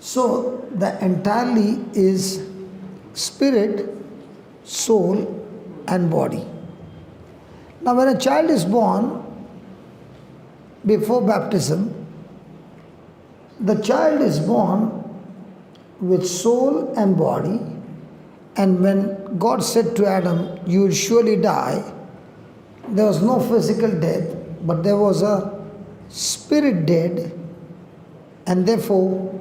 So the entirely is spirit, soul, and body. Now, when a child is born before baptism, the child is born with soul and body, and when God said to Adam, "You will surely die," there was no physical death, but there was a spirit dead, and therefore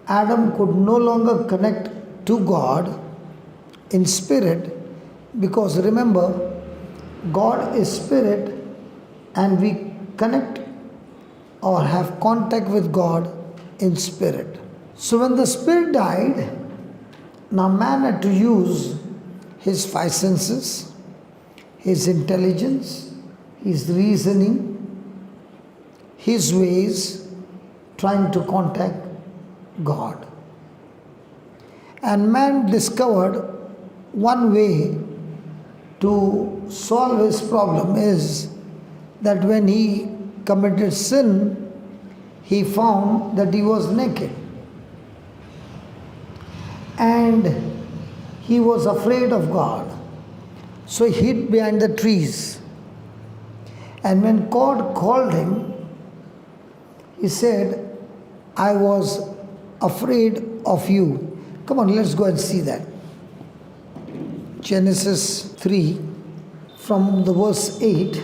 Adam could no longer connect to God in spirit, because remember, God is spirit and we connect or have contact with God in spirit. So when the spirit died, now man had to use his five senses, his intelligence, his reasoning, his ways, trying to contact God. And man discovered one way to solve his problem is that when he committed sin, he found that he was naked. And he was afraid of God. So he hid behind the trees. And when God called him, he said, "I was afraid of you." Come on, let's go and see that. Genesis 3, from the verse 8.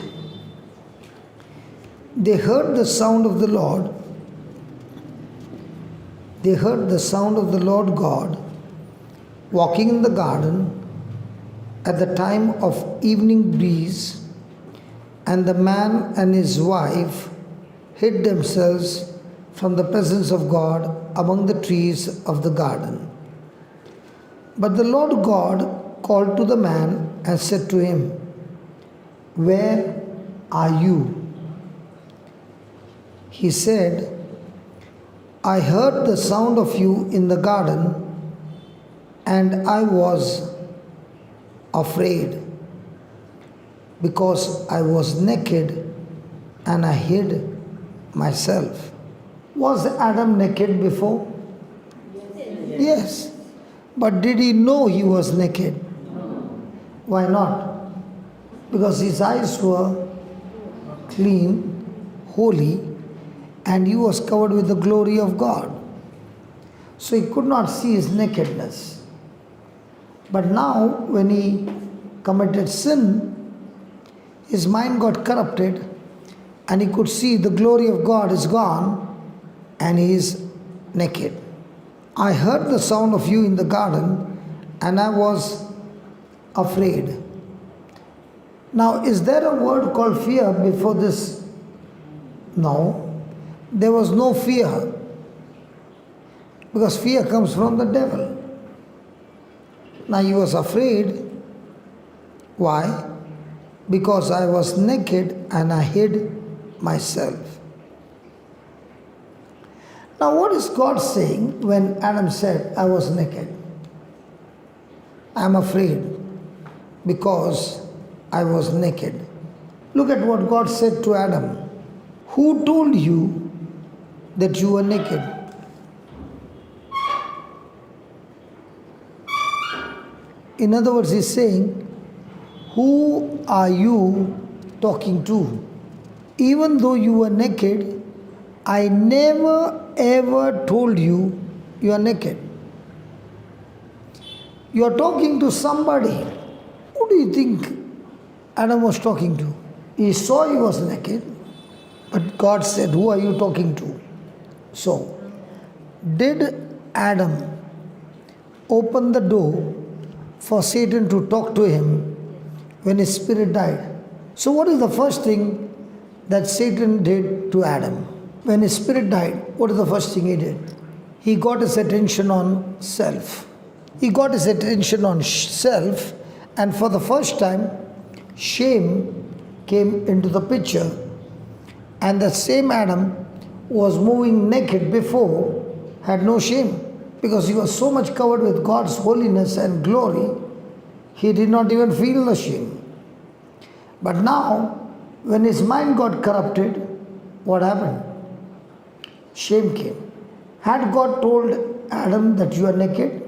They heard the sound of the Lord. They heard the sound of the Lord God walking in the garden at the time of evening breeze, and the man and his wife hid themselves from the presence of God among the trees of the garden. But the Lord God called to the man and said to him, "Where are you?" He said, "I heard the sound of you in the garden, and I was afraid because I was naked and I hid myself." Was Adam naked before? Yes. But did he know he was naked? Why not? Because his eyes were clean, holy, and he was covered with the glory of God. So he could not see his nakedness. But now, when he committed sin, his mind got corrupted and he could see the glory of God is gone and he is naked. "I heard the sound of you in the garden and I was afraid." Now, is there a word called fear before this? No. There was no fear, because fear comes from the devil. Now he was afraid. Why? Because I was naked and I hid myself. Now what is God saying when Adam said, "I was naked"? "I'm afraid because I was naked." Look at what God said to Adam. "Who told you that you were naked?" In other words, he's saying, who are you talking to? Even though you were naked, I never ever told you you are naked. You are talking to somebody. Who do you think Adam was talking to? He saw he was naked, but God said, "Who are you talking to?" So, did Adam open the door for Satan to talk to him when his spirit died? So what is the first thing that Satan did to Adam? When his spirit died, what is the first thing he did? He got his attention on self. He got his attention on self, and for the first time, shame came into the picture. And the same Adam was moving naked before had no shame, because he was so much covered with God's holiness and glory, he did not even feel the shame. But now, when his mind got corrupted, what happened? Shame came. Had God told Adam that you are naked?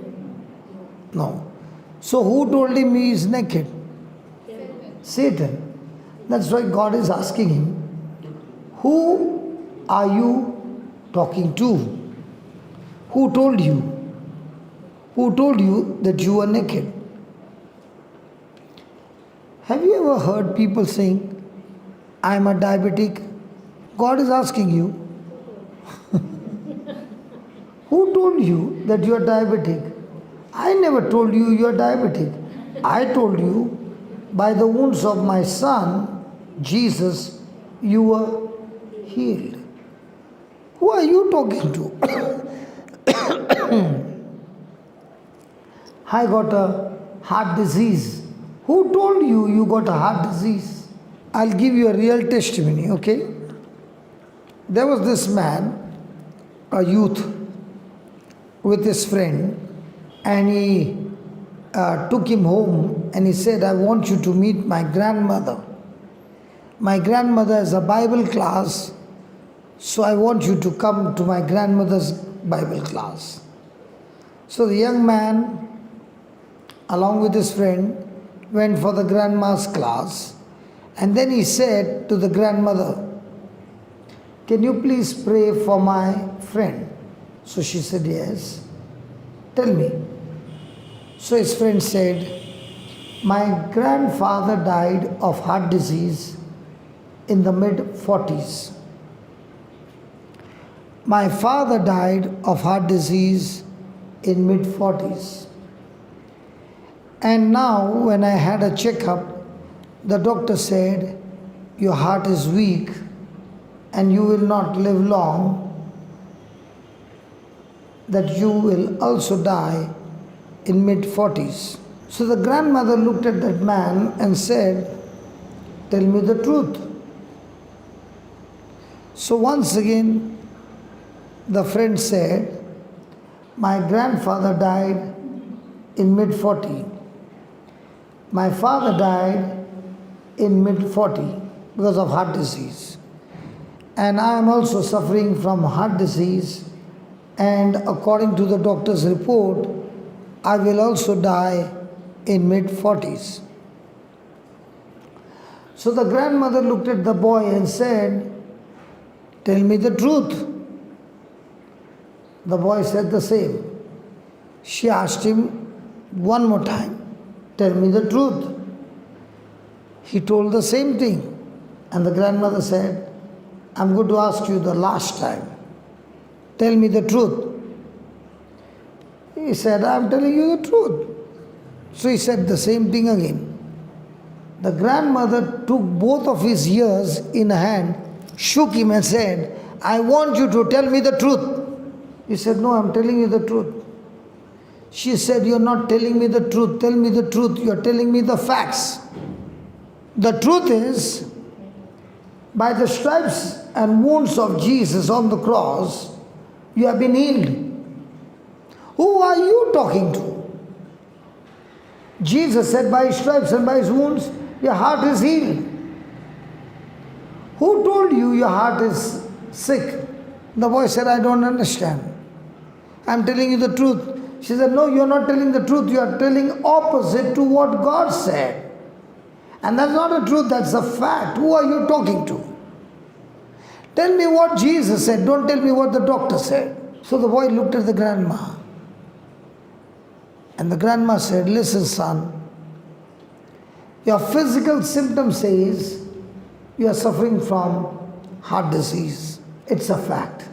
No. So who told him he is naked? Satan. That's why God is asking him, who are you talking to? Who told you? Who told you that you are naked? Have you ever heard people saying, I am a diabetic? God is asking you, who told you that you are diabetic? I never told you you are diabetic. I told you, by the wounds of my son, Jesus, you were healed. Who are you talking to? I got a heart disease. Who told you you got a heart disease? I'll give you a real testimony, okay? There was this man, a youth, with his friend, and he took him home and he said, I want you to meet my grandmother. My grandmother has a Bible class, so I want you to come to my grandmother's Bible class. So the young man, along with his friend, went for the grandma's class, and then he said to the grandmother, can you please pray for my friend? So she said, yes. Tell me. So his friend said, my grandfather died of heart disease in the mid-40s. My father died of heart disease in mid-40s. And now when I had a checkup, the doctor said, your heart is weak and you will not live long, that you will also die in mid-40s. So the grandmother looked at that man and said, tell me the truth. So once again, the friend said, my grandfather died in mid-40. My father died in mid-40 because of heart disease. And I am also suffering from heart disease, and according to the doctor's report, I will also die in mid-40s. So the grandmother looked at the boy and said, tell me the truth. The boy said the same. She asked him one more time, tell me the truth. He told the same thing. And the grandmother said, I'm going to ask you the last time. Tell me the truth. He said, I'm telling you the truth. So he said the same thing again. The grandmother took both of his ears in a hand, shook him and said, I want you to tell me the truth. He said, no, I'm telling you the truth. She said, you're not telling me the truth. Tell me the truth. You're telling me the facts. The truth is, by the stripes and wounds of Jesus on the cross, you have been healed. Who are you talking to? Jesus said, by his stripes and by his wounds, your heart is healed. Who told you your heart is sick? The boy said, I don't understand. I'm telling you the truth. She said, no, you're not telling the truth. You are telling opposite to what God said. And that's not a truth, that's a fact. Who are you talking to? Tell me what Jesus said. Don't tell me what the doctor said. So the boy looked at the grandma. And the grandma said, listen, son, your physical symptom says you are suffering from heart disease. It's a fact.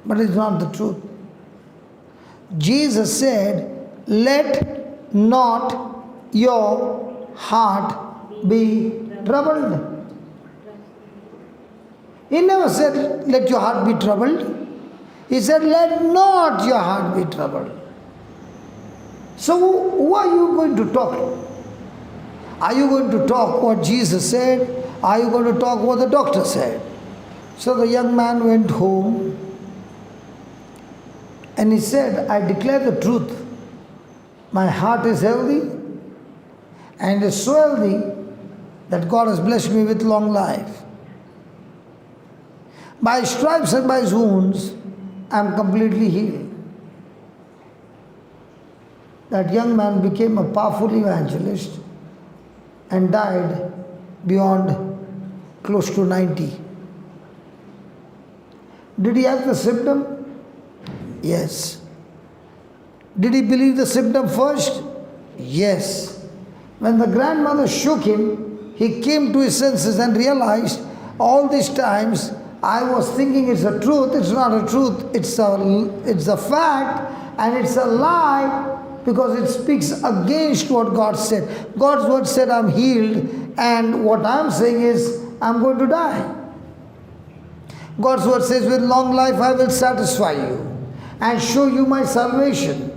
But it's not the truth. Jesus said, let not your heart be troubled. He never said, let your heart be troubled. He said, let not your heart be troubled. So who are you going to talk to? Are you going to talk what Jesus said? Are you going to talk what the doctor said? So the young man went home and he said, I declare the truth. My heart is healthy and is so healthy that God has blessed me with long life. By his stripes and by his wounds, I am completely healed. That young man became a powerful evangelist and died beyond close to 90. Did he have the symptom? Yes. Did he believe the symptom first? Yes. When the grandmother shook him, he came to his senses and realized all these times I was thinking it's a truth. It's not a truth. It's a fact, and it's a lie because it speaks against what God said. God's word said I'm healed, and what I'm saying is I'm going to die. God's word says with long life I will satisfy you and show you my salvation.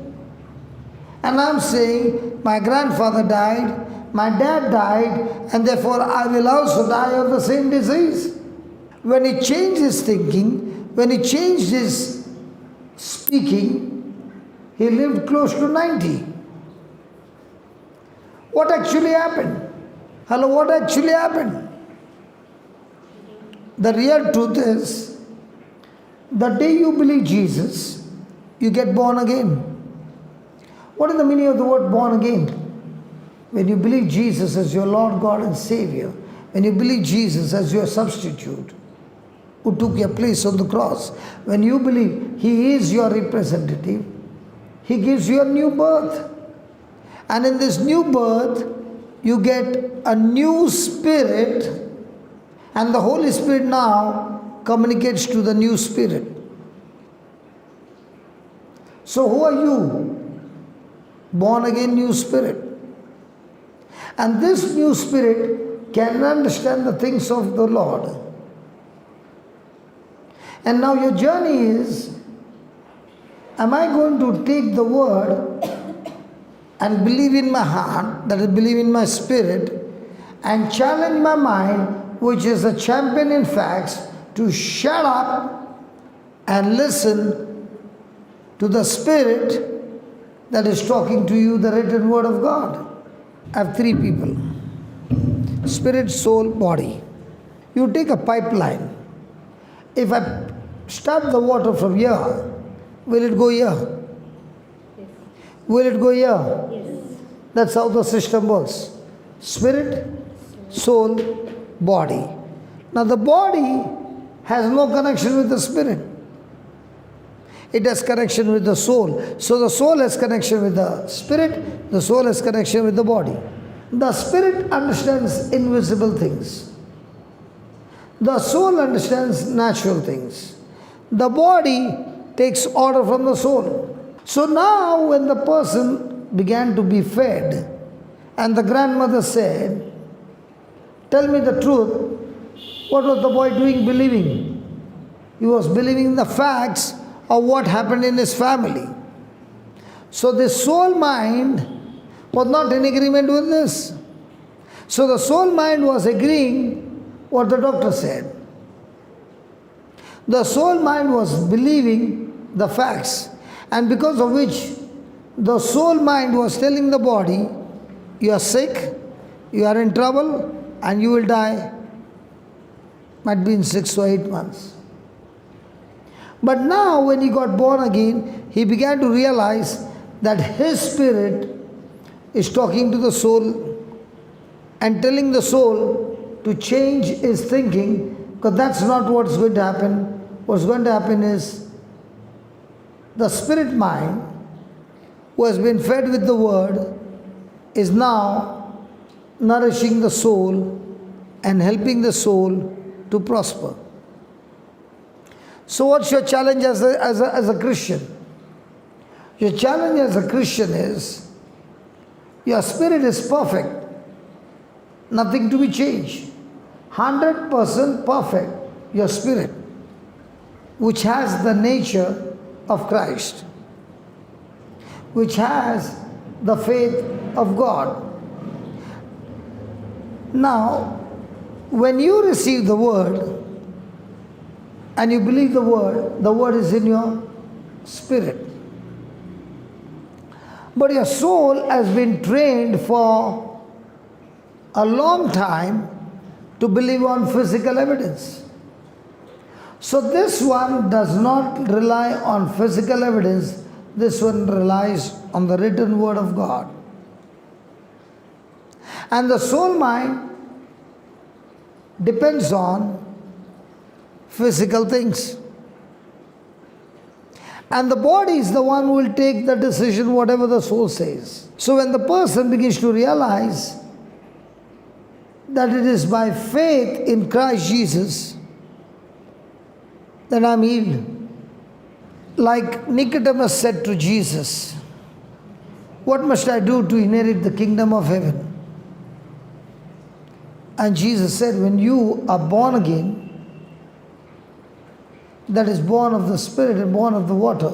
And I'm saying my grandfather died, my dad died, and therefore I will also die of the same disease. When he changed his thinking, when he changed his speaking, he lived close to 90. What actually happened? Hello, what actually happened? The real truth is, the day you believe Jesus, you get born again. What is the meaning of the word born again? When you believe Jesus as your Lord, God and Savior, when you believe Jesus as your substitute, who took your place on the cross, when you believe He is your representative, He gives you a new birth. And in this new birth, you get a new spirit, and the Holy Spirit now communicates to the new spirit. So who are you? Born again new spirit. And this new spirit can understand the things of the Lord. And now your journey is, am I going to take the word and believe in my heart, that is believe in my spirit, and challenge my mind, which is a champion in facts, to shut up and listen to the spirit that is talking to you, the written word of God. I have three people: spirit, soul, body. You take a pipeline. If I start the water from here, will it go here? Yes. Will it go here? Yes. That's how the system works. Spirit, soul, body. Now the body has no connection with the spirit. It has connection with the soul. So the soul has connection with the spirit, the soul has connection with the body. The spirit understands invisible things. The soul understands natural things. The body takes order from the soul. So now when the person began to be fed, and the grandmother said, "Tell me the truth," what was the boy doing believing? He was believing the facts of what happened in his family. So the soul mind was not in agreement with this. So the soul mind was agreeing what the doctor said. The soul mind was believing the facts, and because of which the soul mind was telling the body, you are sick, you are in trouble, and you will die. Might be in 6 or 8 months. But now when he got born again, he began to realize that his spirit is talking to the soul and telling the soul to change his thinking, because that's not what's going to happen. What's going to happen is the spirit mind, who has been fed with the word, is now nourishing the soul and helping the soul to prosper. So what's your challenge as a Christian? Your challenge as a Christian is, your spirit is perfect, nothing to be changed. 100% perfect, your spirit, which has the nature of Christ, which has the faith of God. Now, when you receive the word and you believe the word is in your spirit. But your soul has been trained for a long time to believe on physical evidence. So this one does not rely on physical evidence, this one relies on the written word of God. And the soul mind depends on physical things. And the body is the one who will take the decision whatever the soul says. So when the person begins to realize that it is by faith in Christ Jesus that I'm healed. Like Nicodemus said to Jesus, what must I do to inherit the kingdom of heaven? And Jesus said, when you are born again, that is born of the Spirit and born of the water,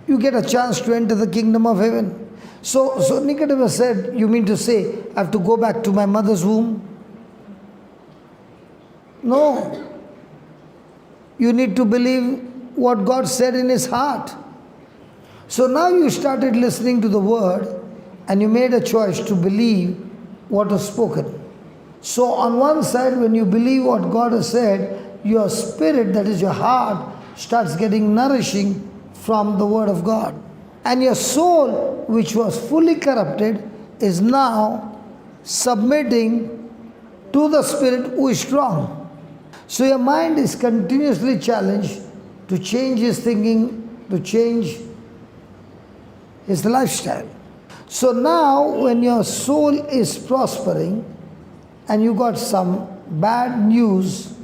you get a chance to enter the kingdom of heaven. So Nicodemus said, you mean to say I have to go back to my mother's womb? No. You need to believe what God said in his heart. So now you started listening to the word and you made a choice to believe what was spoken. So on one side, when you believe what God has said, your spirit, that is your heart, starts getting nourishing from the word of God. And your soul, which was fully corrupted, is now submitting to the Spirit who is strong. So your mind is continuously challenged to change his thinking, to change his lifestyle. So now when your soul is prospering and you got some bad news,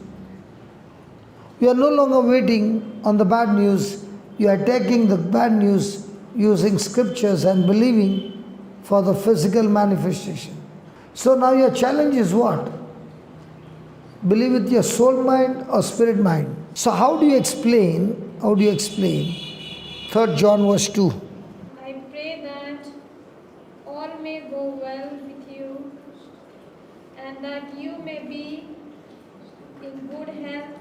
you are no longer waiting on the bad news. You are taking the bad news using scriptures and believing for the physical manifestation. So now your challenge is what? Believe with your soul mind or spirit mind. So how do you explain 3 John verse 2? I pray that all may go well with you and that you may be in good health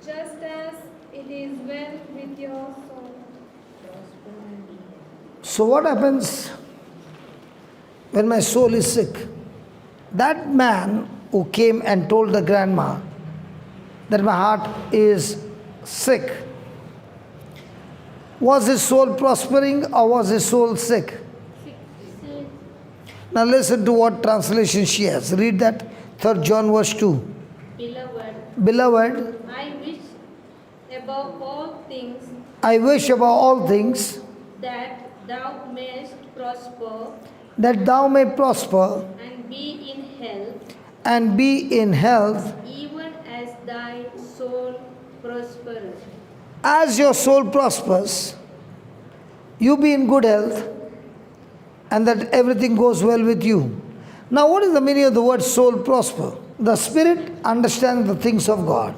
just as it is well with your soul. So what happens when my soul is sick? That man who came and told the grandma that my heart is sick, was his soul prospering or was his soul sick? Now listen to what translation she has. Read that 3 John verse 2. Beloved, I wish above all things that thou mayest prosper and be in health even as thy soul prospereth. As your soul prospers, you be in good health and that everything goes well with you. Now what is the meaning of the word soul prosper? The spirit understands the things of God.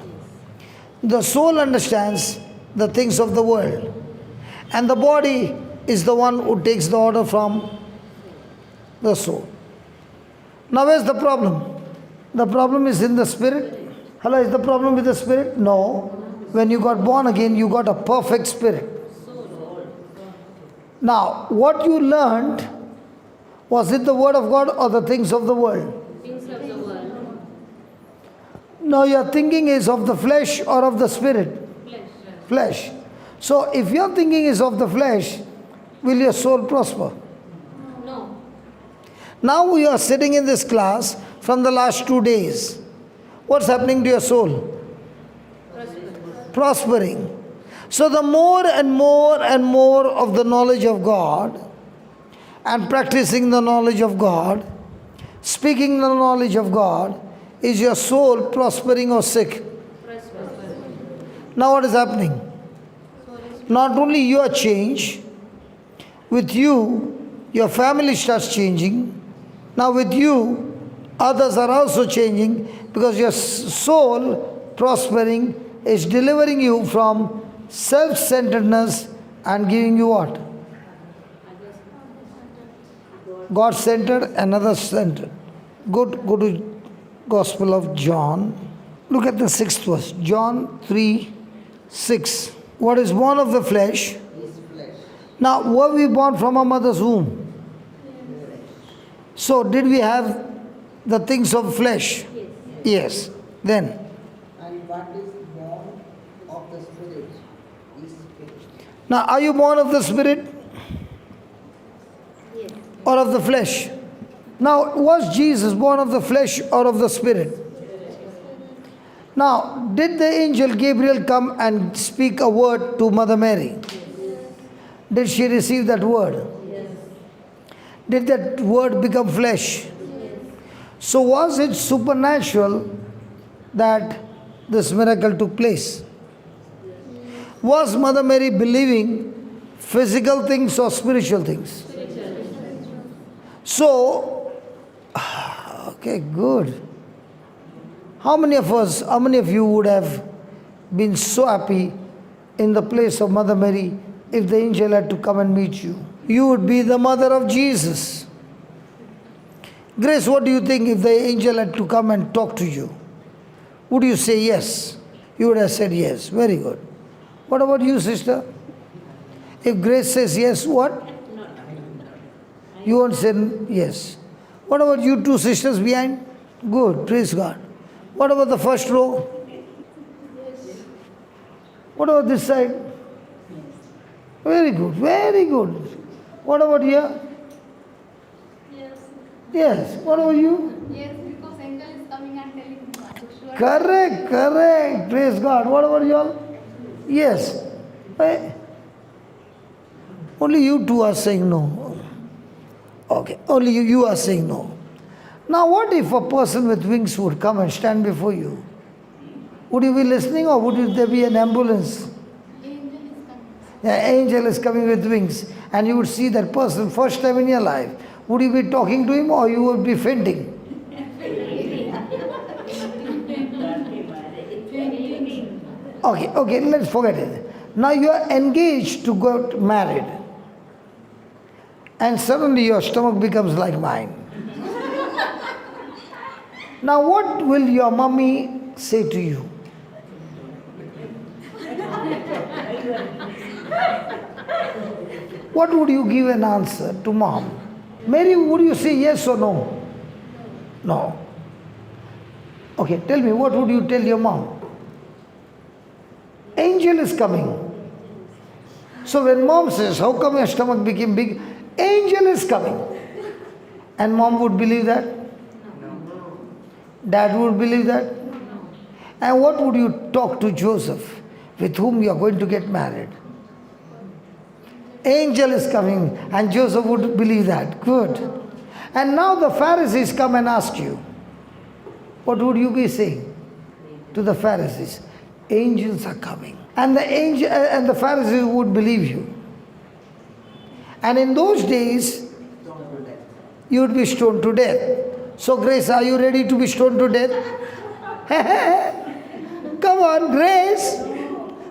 The soul understands the things of the world. And the body is the one who takes the order from the soul. Now where's the problem? The problem is in the spirit. Hello, is the problem with the spirit? No. When you got born again, you got a perfect spirit. Now, what you learned, was it the word of God or the things of the world? Things of the world. Now your thinking is of the flesh or of the spirit? Flesh. So if your thinking is of the flesh, will your soul prosper? No. Now we are sitting in this class from the last 2 days. What's happening to your soul? Prospering. So the more and more and more of the knowledge of God and practicing the knowledge of God, speaking the knowledge of God, is your soul prospering or sick? Now what is happening? Not only you are changed, with you, your family starts changing. Now with you, others are also changing because your soul prospering is delivering you from self-centeredness and giving you what? God-centered and other-centered. Go to Gospel of John. Look at the 6th verse. John 3:6. What is born of the flesh? Now, were we born from our mother's womb? So, did we have the things of flesh? Yes. Then? And what is Now, are you born of the Spirit Yes. or of the flesh? Now, was Jesus born of the flesh or of the Spirit? Now, did the angel Gabriel come and speak a word to Mother Mary? Did she receive that word? Did that word become flesh? So was it supernatural that this miracle took place? Was Mother Mary believing physical things or spiritual things? So, okay, good. How many of you would have been so happy in the place of Mother Mary if the angel had to come and meet you? You would be the mother of Jesus. Grace, what do you think if the angel had to come and talk to you? Would you say yes? You would have said yes. Very good. What about you, sister? If Grace says yes, what? You won't say yes. What about you two sisters behind? Good, praise God. What about the first row? What about this side? Very good, very good. What about here? Yes. Yes. What about you? Yes, because angel is coming and telling me. Sure. Correct, correct. Praise God. What about you all? Yes. Only you two are saying no. Okay. Only you are saying no. Now what if a person with wings would come and stand before you? Would you be listening or would there be an ambulance? Angel is coming. The angel is coming with wings and you would see that person first time in your life. Would you be talking to him or you would be fainting? Okay, let's forget it. Now you are engaged to get married. And suddenly your stomach becomes like mine. Now what will your mummy say to you? What would you give an answer to mom? Mary, would you say yes or no? No. Okay, tell me, what would you tell your mom? Angel is coming. So when mom says, how come your stomach became big? Angel is coming. And mom would believe that? Dad would believe that? And what would you talk to Joseph, with whom you are going to get married? Angel is coming, and Joseph would believe that. Good. And now the Pharisees come and ask you. What would you be saying to the Pharisees? Angels are coming. And the Pharisees would believe you. And in those days, you would be stoned to death. So Grace, are you ready to be stoned to death? Come on, Grace.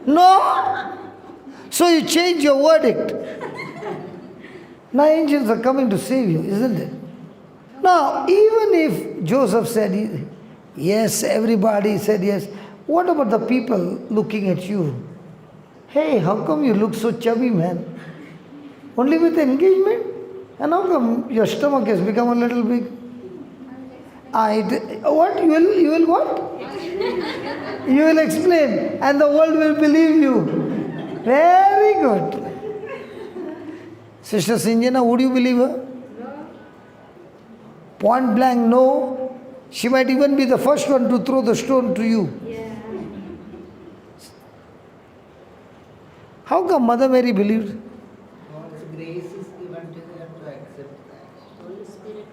No? So you change your verdict. Now angels are coming to save you, isn't it? Now, even if Joseph said yes, everybody said yes, what about the people looking at you? Hey, how come you look so chubby, man? Only with engagement? And how come your stomach has become a little big? What? You will what? You will explain and the world will believe you. Very good. Sister Sinjana, would you believe her? No. Point blank, no. She might even be the first one to throw the stone to you. Yeah. How come Mother Mary believed? God's grace is given to them to accept that. Holy Spirit.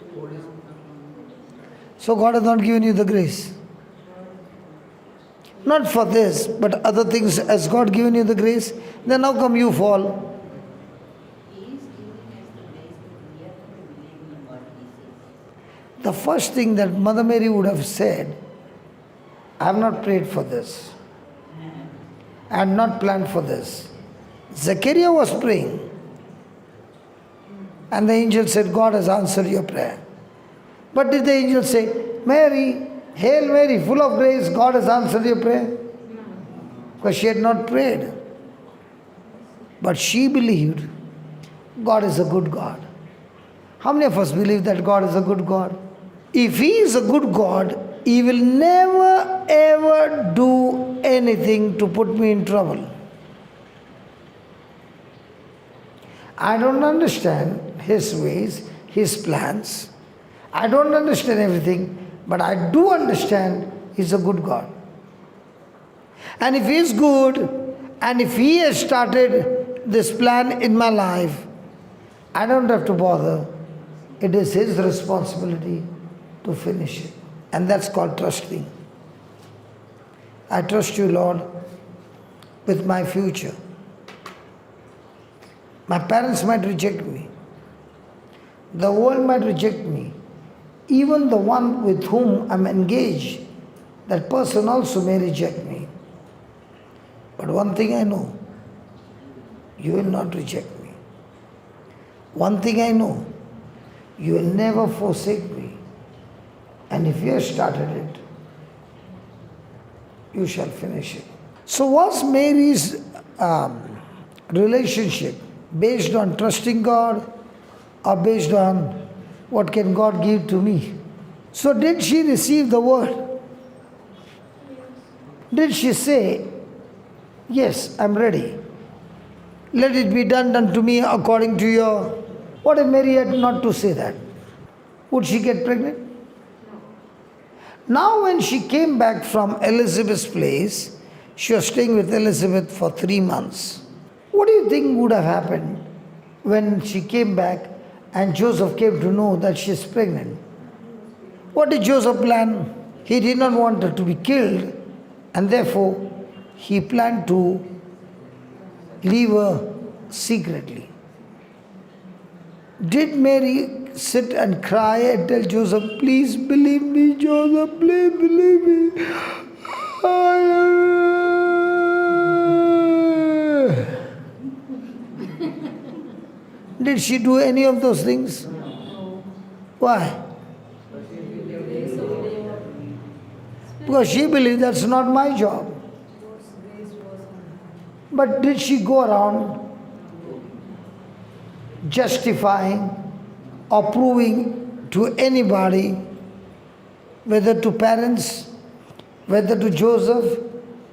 So God has not given you the grace. Not for this, but other things. Has God given you the grace? Then how come you fall? He is giving us the grace, but we have to believe in what He says. The first thing that Mother Mary would have said, I have not prayed for this. I had not planned for this. Sequeira was praying. And the angel said, God has answered your prayer. But did the angel say, Mary, Hail Mary, full of grace, God has answered your prayer? Because she had not prayed. But she believed God is a good God. How many of us believe that God is a good God? If He is a good God, He will never ever do anything to put me in trouble. I don't understand His ways, His plans. I don't understand everything, but I do understand He's a good God. And if He is good, and if He has started this plan in my life, I don't have to bother. It is His responsibility to finish it. And that's called trusting. I trust you, Lord, with my future. My parents might reject me. The world might reject me. Even the one with whom I'm engaged, that person also may reject me. But one thing I know, you will not reject me. One thing I know, you will never forsake me. And if you have started it, you shall finish it. So was Mary's relationship based on trusting God or based on what can God give to me? So did she receive the word? Did she say, yes, I'm ready. Let it be done unto me according to your... What if Mary had not to say that? Would she get pregnant? Now when she came back from Elizabeth's place, she was staying with Elizabeth for 3 months. What do you think would have happened when she came back and Joseph came to know that she is pregnant? What did Joseph plan? He did not want her to be killed, and therefore he planned to leave her secretly. Did Mary sit and cry and tell Joseph, please believe me, Joseph, please believe me? Did she do any of those things? Why? Because she believed that's not my job. But did she go around justifying or proving to anybody, whether to parents, whether to Joseph,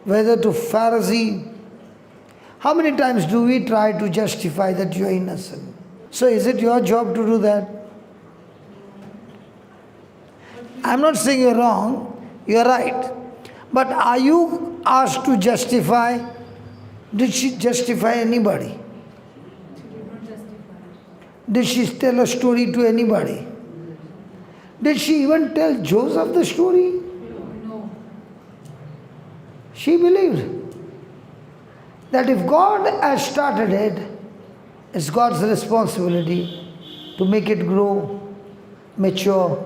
whether to Pharisee? How many times do we try to justify that you are innocent? So is it your job to do that? I'm not saying you're wrong, you're right. But are you asked to justify? Did she justify anybody? Did she tell a story to anybody? Did she even tell Joseph the story? No. She believed that if God has started it, it's God's responsibility to make it grow, mature,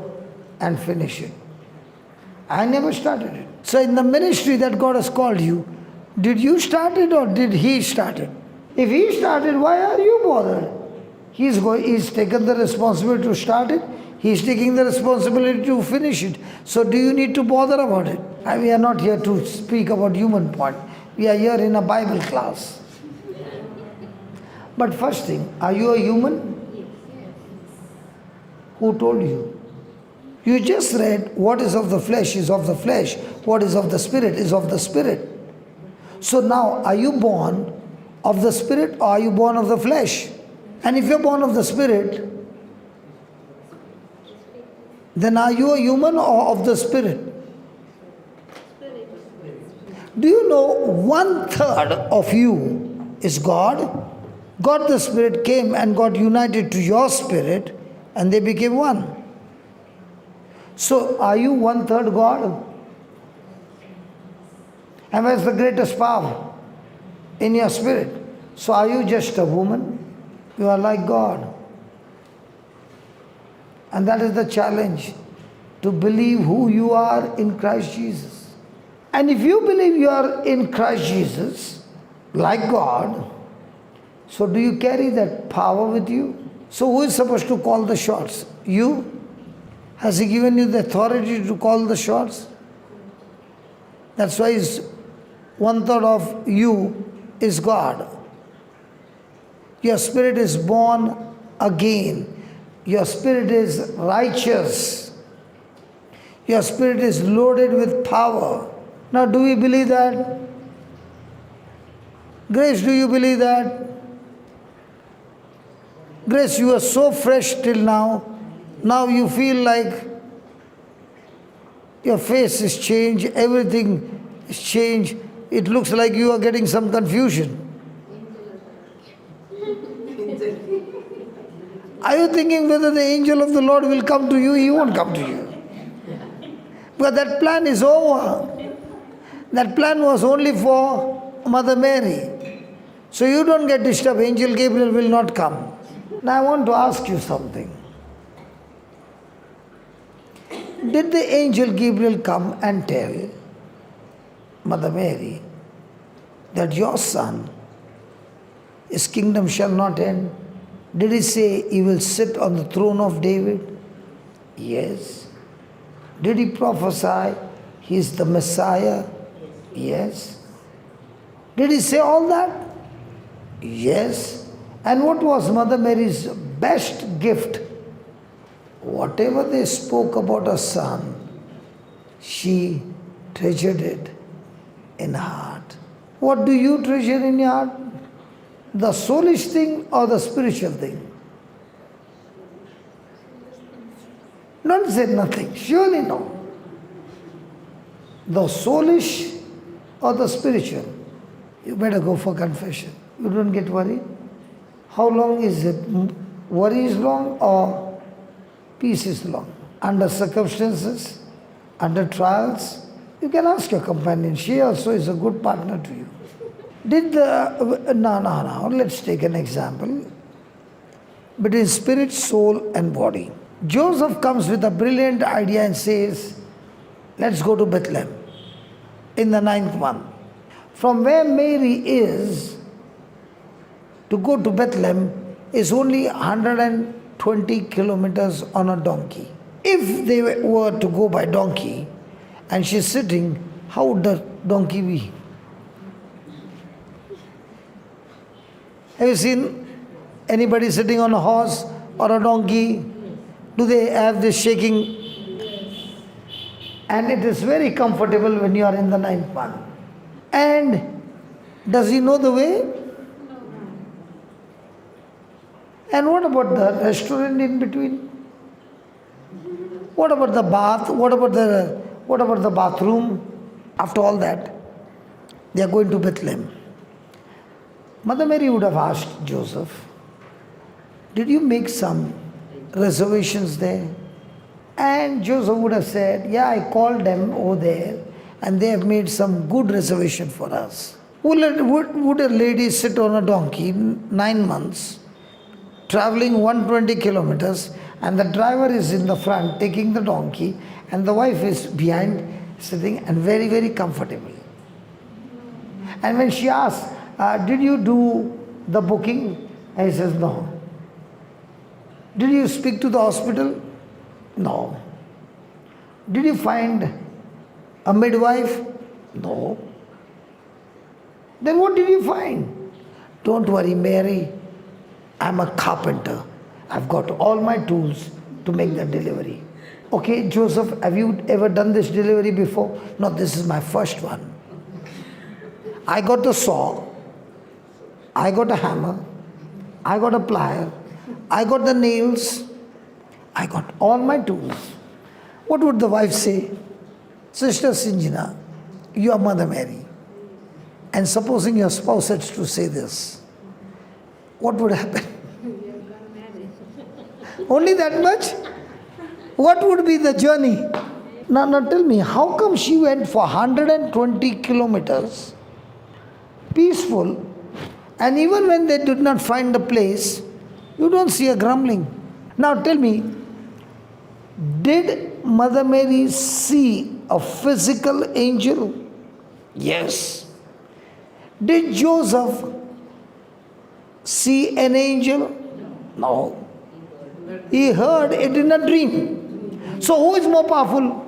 and finish it. I never started it. So in the ministry that God has called you, did you start it or did He start it? If He started, why are you bothered? He's taken the responsibility to start it. He's taking the responsibility to finish it. So do you need to bother about it? And we are not here to speak about human point. We are here in a Bible class. But first thing, are you a human? Who told you? You just read, what is of the flesh is of the flesh. What is of the spirit is of the spirit. So now, are you born of the spirit or are you born of the flesh? And if you're born of the spirit, then are you a human or of the spirit? Do you know 1/3 of you is God? God the Spirit came and got united to your spirit and they became one. So are you 1/3 God? And where's the greatest power? In your spirit. So are you just a woman? You are like God. And that is the challenge, to believe who you are in Christ Jesus. And if you believe you are in Christ Jesus, like God, so do you carry that power with you? So who is supposed to call the shots? You? Has He given you the authority to call the shots? That's why 1/3 of you is God. Your spirit is born again. Your spirit is righteous. Your spirit is loaded with power. Now, do we believe that? Grace, do you believe that? Grace, you are so fresh till now. Now you feel like your face is changed, everything is changed. It looks like you are getting some confusion. Are you thinking whether the angel of the Lord will come to you? He won't come to you. But that plan is over. That plan was only for Mother Mary. So you don't get disturbed. Angel Gabriel will not come. Now I want to ask you something. Did the angel Gabriel come and tell Mother Mary that your son, his kingdom shall not end? Did he say he will sit on the throne of David? Yes. Did he prophesy he is the Messiah? Yes. Did he say all that? Yes. And what was Mother Mary's best gift? Whatever they spoke about her son, she treasured it in her heart. What do you treasure in your heart? The soulish thing or the spiritual thing? Don't say nothing. Surely no. The soulish or the spiritual? You better go for confession. You don't get worried. How long is it? Worry is long or peace is long? Under circumstances, under trials, you can ask your companion. She also is a good partner to you. No. Let's take an example. Between spirit, soul and body. Joseph comes with a brilliant idea and says, let's go to Bethlehem in the 9th month. From where Mary is, to go to Bethlehem is only 120 kilometers on a donkey. If they were to go by donkey and she's sitting, how would the donkey be? Have you seen anybody sitting on a horse or a donkey? Do they have this shaking? And it is very comfortable when you are in the 9th month. And does he know the way? And what about the restaurant in between? What about the bath? What about the bathroom? After all that, they are going to Bethlehem. Mother Mary would have asked Joseph, did you make some reservations there? And Joseph would have said, yeah, I called them over there and they have made some good reservation for us. Would a lady sit on a donkey 9 months, traveling 120 kilometers, and the driver is in the front taking the donkey and the wife is behind sitting and very, very comfortable? And when she asks, did you do the booking? And he says, no. Did you speak to the hospital? No. Did you find a midwife? No. Then what did you find? Don't worry, Mary. I'm a carpenter. I've got all my tools to make the delivery. Okay, Joseph, have you ever done this delivery before? No, this is my first one. I got the saw. I got a hammer. I got a plier. I got the nails. I got all my tools. What would the wife say? Sister Sinjana, you are Mother Mary. And supposing your spouse had to say this, what would happen? Only that much? What would be the journey? Now tell me, how come she went for 120 kilometers, peaceful, and even when they did not find the place, you don't see her grumbling. Now tell me, did Mother Mary see a physical angel? Yes. Did Joseph see an angel? No. He heard it in a dream. So who is more powerful?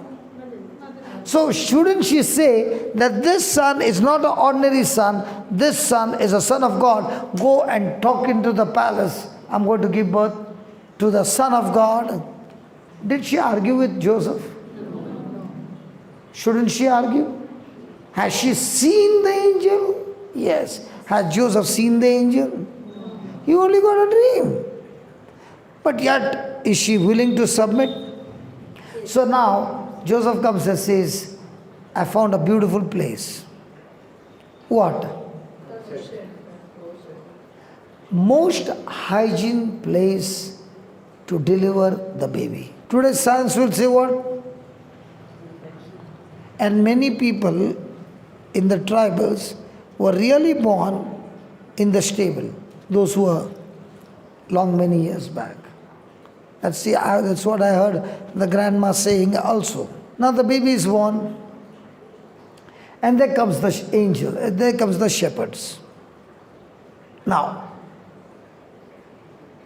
So shouldn't she say that this son is not an ordinary son, this son is a son of God. Go and talk into the palace. I'm going to give birth to the Son of God. Did she argue with Joseph? Shouldn't she argue? Has she seen the angel? Yes. Has Joseph seen the angel? He only got a dream. But yet, is she willing to submit? So now, Joseph comes and says, I found a beautiful place. What? Most hygiene place to deliver the baby. Today science will say what? And many people in the tribals were really born in the stable. Those who were long many years back. That's what I heard the grandma saying also. Now the baby is born, and there comes the angel, there comes the shepherds. Now,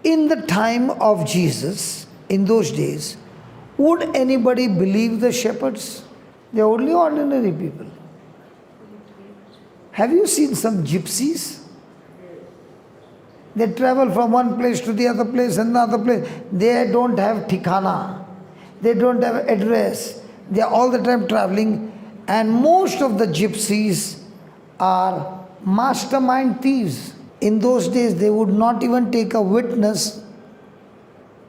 in the time of Jesus, in those days, would anybody believe the shepherds? They are only ordinary people. Have you seen some gypsies? They travel from one place to the other place and another place. They don't have tikana. They don't have address. They are all the time traveling. And most of the gypsies are mastermind thieves. In those days, they would not even take a witness.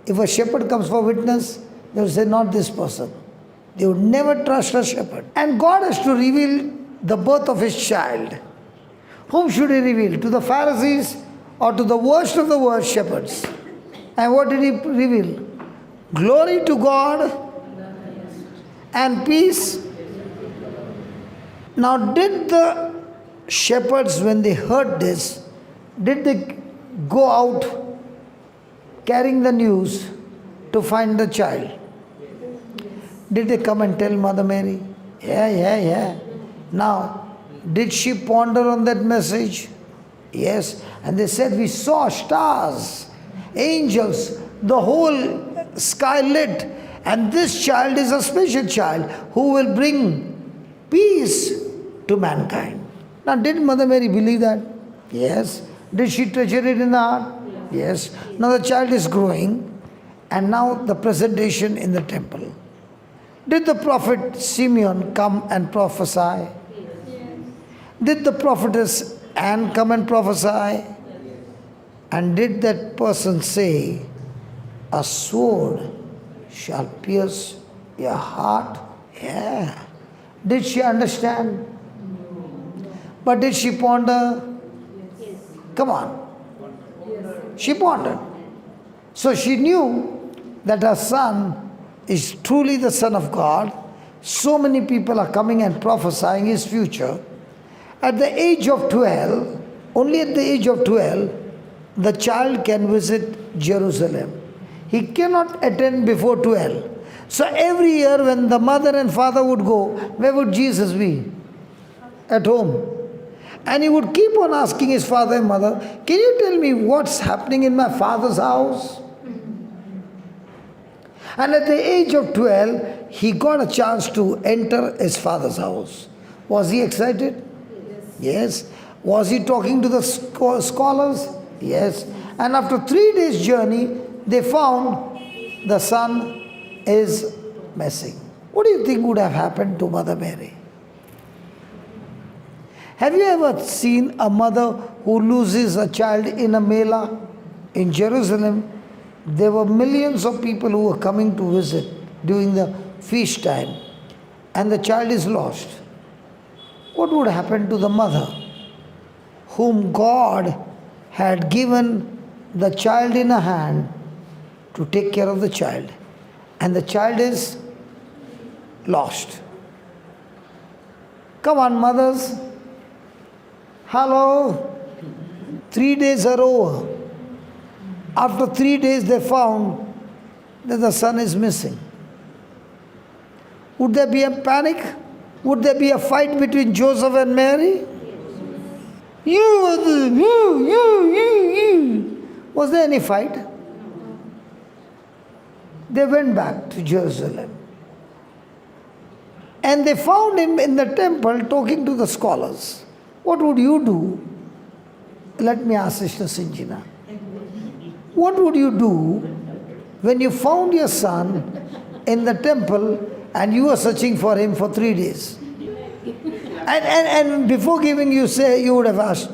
If a shepherd comes for witness, they would say, not this person. They would never trust a shepherd. And God has to reveal the birth of His child. Whom should He reveal? To the Pharisees or to the worst of the worst shepherds? And what did He reveal? Glory to God and peace. Now, did the shepherds, when they heard this, did they go out carrying the news to find the child? Did they come and tell Mother Mary? Yeah. Now, did she ponder on that message? Yes. And they said, we saw stars, angels, the whole sky lit. And this child is a special child who will bring peace to mankind. Now, did Mother Mary believe that? Yes. Did she treasure it in the heart? Yes. Now the child is growing, and now the presentation in the temple. Did the prophet Simeon come and prophesy? Yes. Did the prophetess Anne come and prophesy? And did that person say, a sword shall pierce your heart? Yeah. Did she understand? But did she ponder? Come on. She pondered. So she knew that her son is truly the Son of God. So many people are coming and prophesying his future. At the age of 12, only at the age of 12, the child can visit Jerusalem. He cannot attend before 12. So every year when the mother and father would go, where would Jesus be? At home. And he would keep on asking his father and mother, can you tell me what's happening in my father's house? And at the age of 12, he got a chance to enter his father's house. Was he excited? Yes. Was he talking to the scholars? Yes. And after 3 days' journey, they found the son is missing. What do you think would have happened to Mother Mary? Have you ever seen a mother who loses a child in a mela? In Jerusalem, there were millions of people who were coming to visit during the feast time, and the child is lost. What would happen to the mother whom God had given the child in a hand to take care of the child, and the child is lost? Come on, mothers. Hello. 3 days are over. After 3 days they found that the son is missing. Would there be a panic? Would there be a fight between Joseph and Mary? You. Was there any fight? They went back to Jerusalem. And they found him in the temple talking to the scholars. What would you do? Let me ask Sister Sinjina. What would you do when you found your son in the temple and you were searching for him for 3 days? And before giving you say, you would have asked,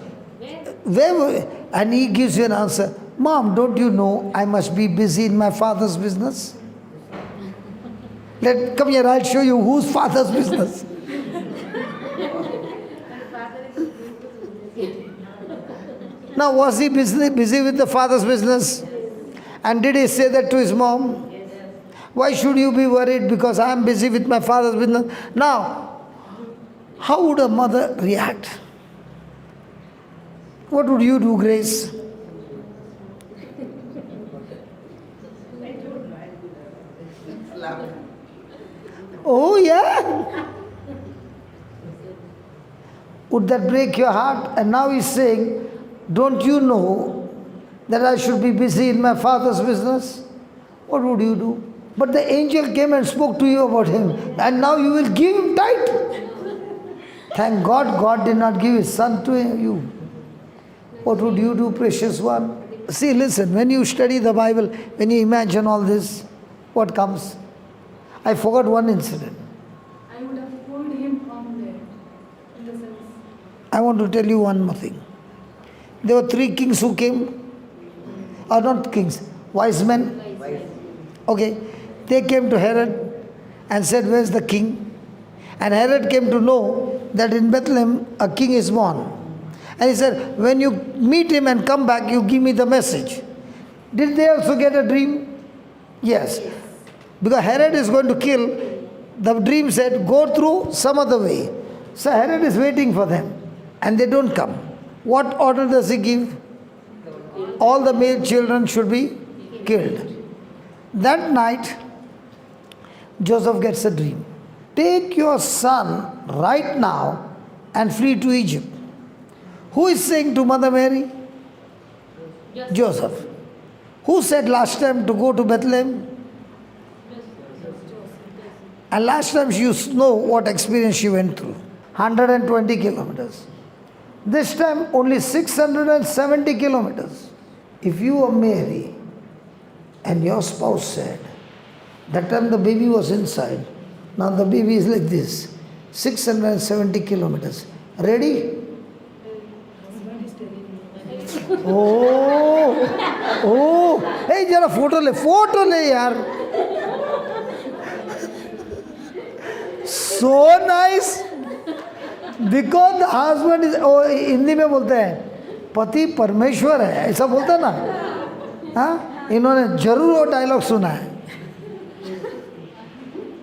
where were, and he gives you an answer, Mom, don't you know I must be busy in my father's business? Come here, I'll show you whose father's business. Now, was he busy with the father's business? And did he say that to his mom? Why should you be worried because I am busy with my father's business? Now, how would a mother react? What would you do, Grace? Oh, yeah? Would that break your heart? And now he's saying, don't you know that I should be busy in my father's business? What would you do? But the angel came and spoke to you about him, and now you will give him tight. Thank God, God did not give his son to you. What would you do, precious one? See, listen, when you study the Bible, when you imagine all this, what comes? I forgot one incident. I would have pulled him from there. In the sense. I want to tell you one more thing. There were 3 kings who came, or not kings, wise men. Okay, they came to Herod and said, where's the king? And Herod came to know that in Bethlehem a king is born. And he said, when you meet him and come back, you give me the message. Did they also get a dream? Yes. Because Herod is going to kill, the dream said, go through some other way. So Herod is waiting for them, and they don't come. What order does he give? All the male children should be killed. That night, Joseph gets a dream. Take your son right now and flee to Egypt. Who is saying to Mother Mary? Joseph. Who said last time to go to Bethlehem? And last time you know what experience she went through. 120 kilometers. This time only 670 kilometers. If you were Mary and your spouse said, that time the baby was inside, now the baby is like this, 670 kilometers. Ready? Oh, hey, jara photo le yaar. So nice. Because the husband is, Hindi में बोलते हैं पति परमेश्वर है, ऐसा बोलता ना. हाँ, इन्होंने जरूर वो डायलॉग सुना है.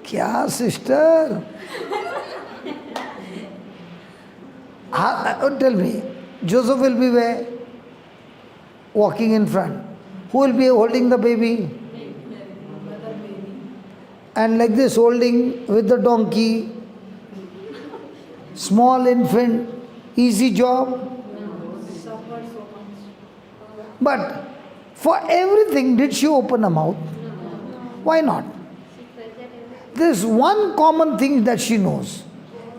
क्या sister? Tell me, Joseph will be where? Walking in front. Who will be holding the baby? And like this, holding with the donkey. Small infant, easy job. But for everything, did she open her mouth? Why not? There's one common thing that she knows.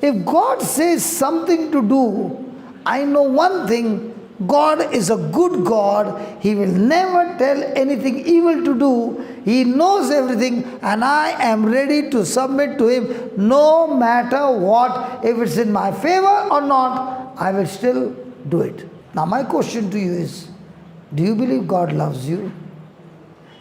If God says something to do, I know one thing, God is a good God. He will never tell anything evil to do. He knows everything, and I am ready to submit to Him no matter what. If it's in my favor or not, I will still do it. Now my question to you is, do you believe God loves you?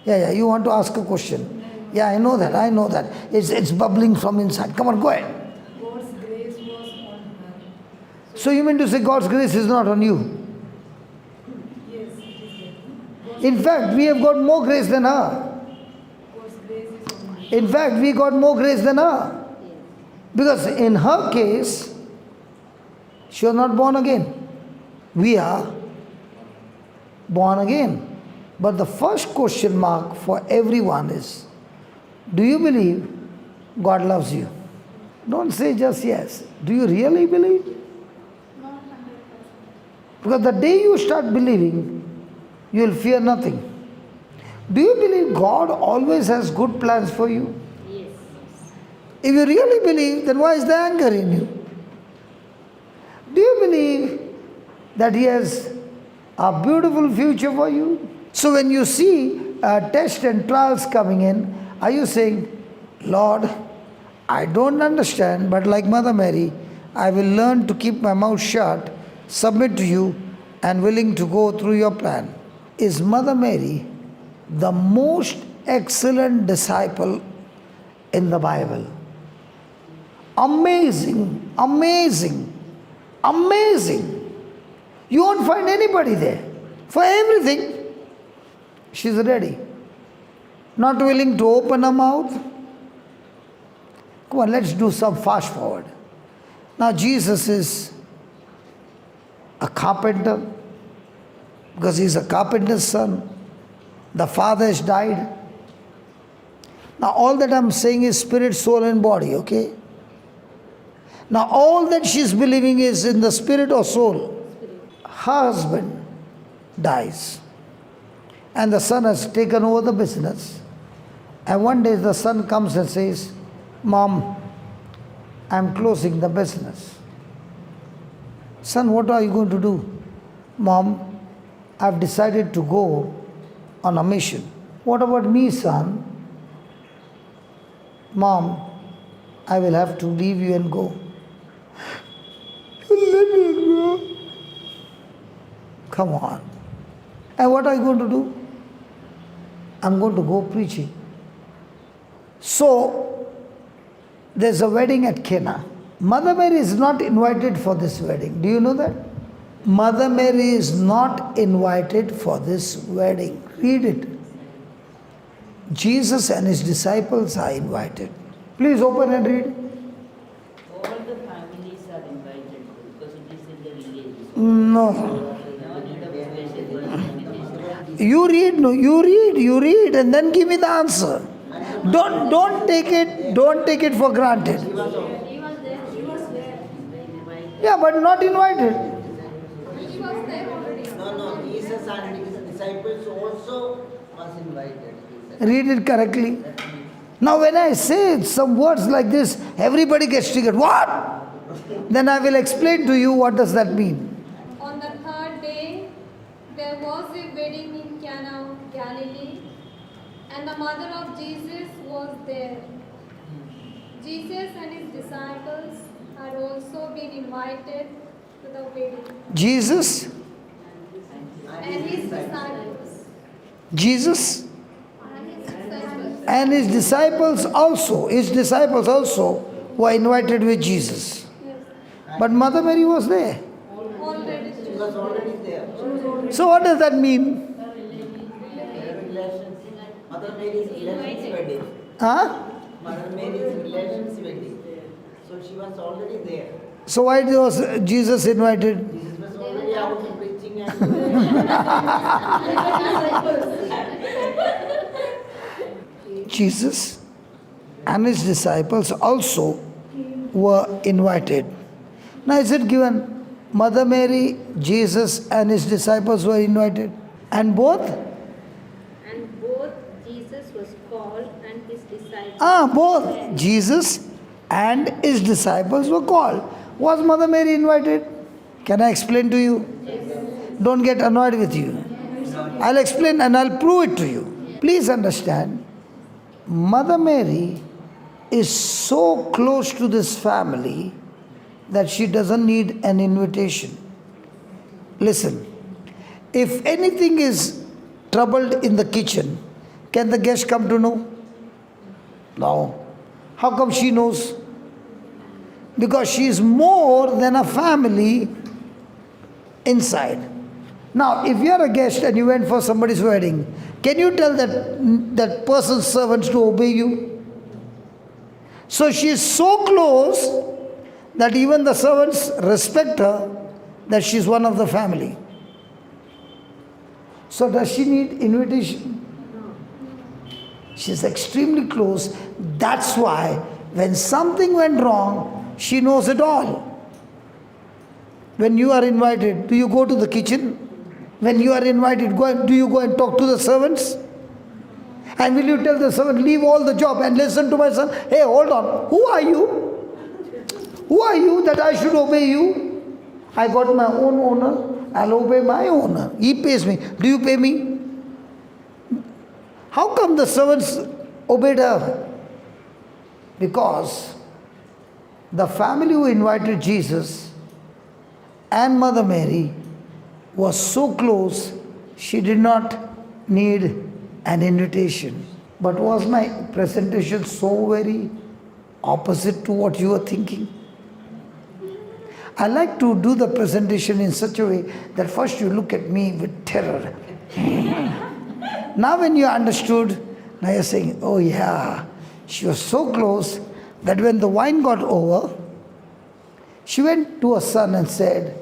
Yeah, you want to ask a question. Yeah, I know that. It's bubbling from inside. Come on, go ahead. God's grace was on her. So you mean to say God's grace is not on you? Yes, it is. In fact, we have got more grace than her. God's grace is on her. In fact, we got more grace than her. Because in her case, she was not born again. We are born again. But the first question mark for everyone is, do you believe God loves you? Don't say just yes. Do you really believe? Not 100%. Because the day you start believing, you will fear nothing. Do you believe God always has good plans for you? Yes. If you really believe, then why is the anger in you? Do you believe that He has a beautiful future for you? So when you see tests and trials coming in, are you saying, Lord, I don't understand, but like Mother Mary, I will learn to keep my mouth shut, submit to you, and willing to go through your plan? is Mother Mary the most excellent disciple in the Bible. Amazing, amazing, amazing. You won't find anybody there. For everything, she's ready. Not willing to open her mouth. Come on, let's do some fast forward. Now, Jesus is a carpenter because he's a carpenter's son. The father has died. Now, all that I'm saying is spirit, soul, and body, okay? Now, all that she's believing is in the spirit or soul. Her husband dies, and the son has taken over the business. And one day the son comes and says, Mom, I'm closing the business. Son, what are you going to do? Mom, I've decided to go on a mission. What about me, son? Mom, I will have to leave you and go. Let me go. Come on. And what are you going to do? I'm going to go preaching. So, there's a wedding at Cana. Mother Mary is not invited for this wedding. Do you know that? Mother Mary is not invited for this wedding. Read it. Jesus and his disciples are invited. Please open and read. All the families are invited because it is in the village. No. No need of special invitation. You read, and then give me the answer. Don't take it for granted. He was there. She was there. Yeah, but not invited. He was there already. No, Jesus and his disciples also was invited. Read it correctly. Now, when I say some words like this, everybody gets triggered. What? Then I will explain to you what does that mean. On the third day, there was a wedding in Cana of Galilee, and the mother of Jesus was there. Jesus and his disciples had also been invited to the wedding. Jesus And his disciples. Jesus And his disciples. and his disciples also were invited with Jesus. Yes. But Mother Mary was there. Already. She was already there. So what does that mean? Relations. Mother Mary's relations wedding. Huh? Mother Mary's relations wedding. So she was already there. So why was Jesus invited? Jesus was already out preaching and Jesus and his disciples also were invited. Now is it given? Mother Mary, Jesus and his disciples were invited. And both? And both Jesus was called and his disciples. Both. Jesus and his disciples were called. Was Mother Mary invited? Can I explain to you? Don't get annoyed with you. I'll explain and I'll prove it to you. Please understand, Mother Mary is so close to this family that she doesn't need an invitation. Listen, if anything is troubled in the kitchen, can the guest come to know? No. How come she knows? Because she is more than a family inside. Now, if you are a guest and you went for somebody's wedding, can you tell that person's servants to obey you? So she is so close that even the servants respect her, that she is one of the family. So does she need invitation? She is extremely close. That's why when something went wrong, she knows it all. When you are invited, do you go to the kitchen? When you are invited, do you go and talk to the servants? And will you tell the servant, leave all the job and listen to my son? Hey, hold on. Who are you? Who are you that I should obey you? I got my own owner. I'll obey my owner. He pays me. Do you pay me? How come the servants obeyed her? Because the family who invited Jesus and Mother Mary was so close She did not need an invitation. But was my presentation so very opposite to what you were thinking? I like to do the presentation in such a way that first you look at me with terror. Now when you understood, now you're saying, oh yeah, she was so close that when the wine got over, she went to her son and said,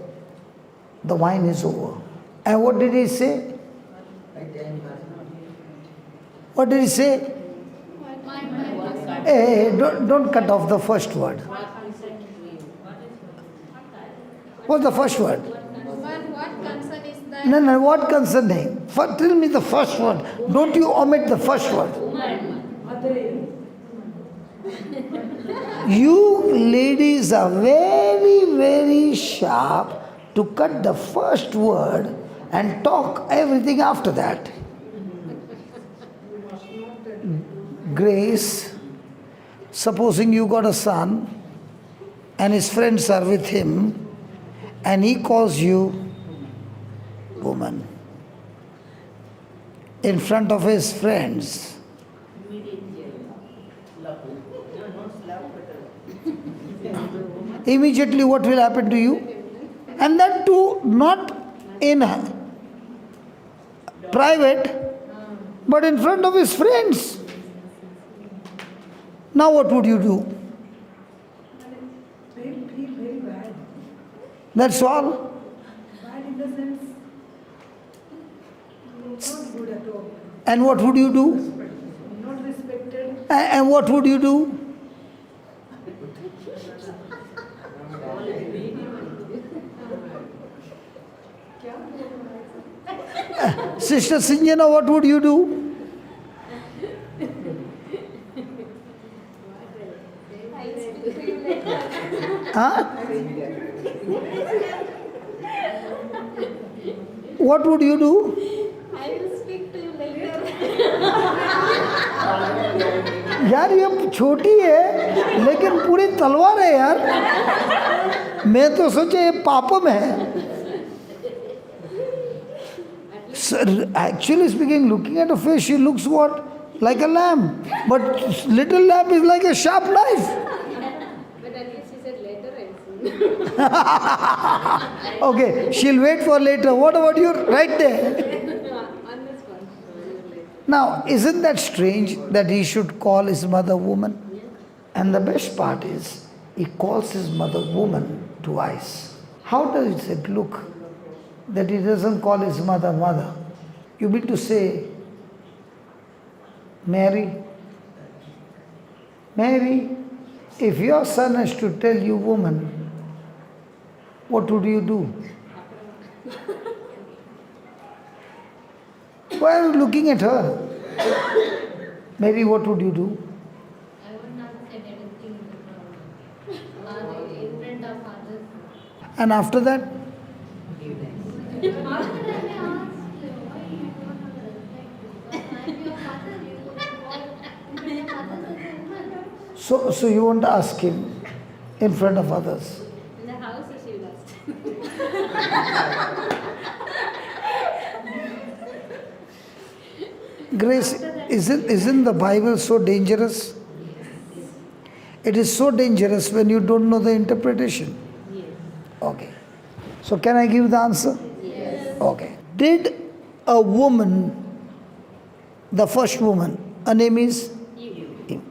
the wine is over. And what did he say? What did he say? Hey, don't cut off the first word. What's the first word? What concern is that? No, what concerning? Tell me the first word. Don't you omit the first word. You ladies are very, very sharp to cut the first word and talk everything after that. Grace, supposing you got a son and his friends are with him and he calls you woman in front of his friends. Immediately what will happen to you? And that too not in private but in front of his friends. Now what would you do? Very bad. That's all. Bad in the sense, not good at all. And what would you do? Not respected. And what would you do? Sister Sinjana, what would you do? Huh? What would you do? I will speak to you later. यार ये छोटी है लेकिन पूरी तलवार है यार. मैं तो सोचा ये पापम है. Actually speaking, looking at her face, she looks what? Like a lamb. But little lamb is like a sharp knife. But at least she said later I'll see. Okay, she'll wait for later. What about you? Right there. On this one. Now, isn't that strange that he should call his mother woman? And the best part is, he calls his mother woman twice. How does it look that he doesn't call his mother mother? You mean to say, Mary, if your son has to tell you woman, what would you do? Why are you looking at her? Mary, what would you do? I would not say anything in front of others. And after that? After that, I asked why you don't have respect. Because I'm your father, you would call in front of others as a woman. So you won't ask him in front of others. In the house she will ask. Grace, isn't the Bible so dangerous? It is so dangerous when you don't know the interpretation. Yes. Okay. So can I give the answer? Yes. Okay. Did a woman, the first woman, her name is Eve.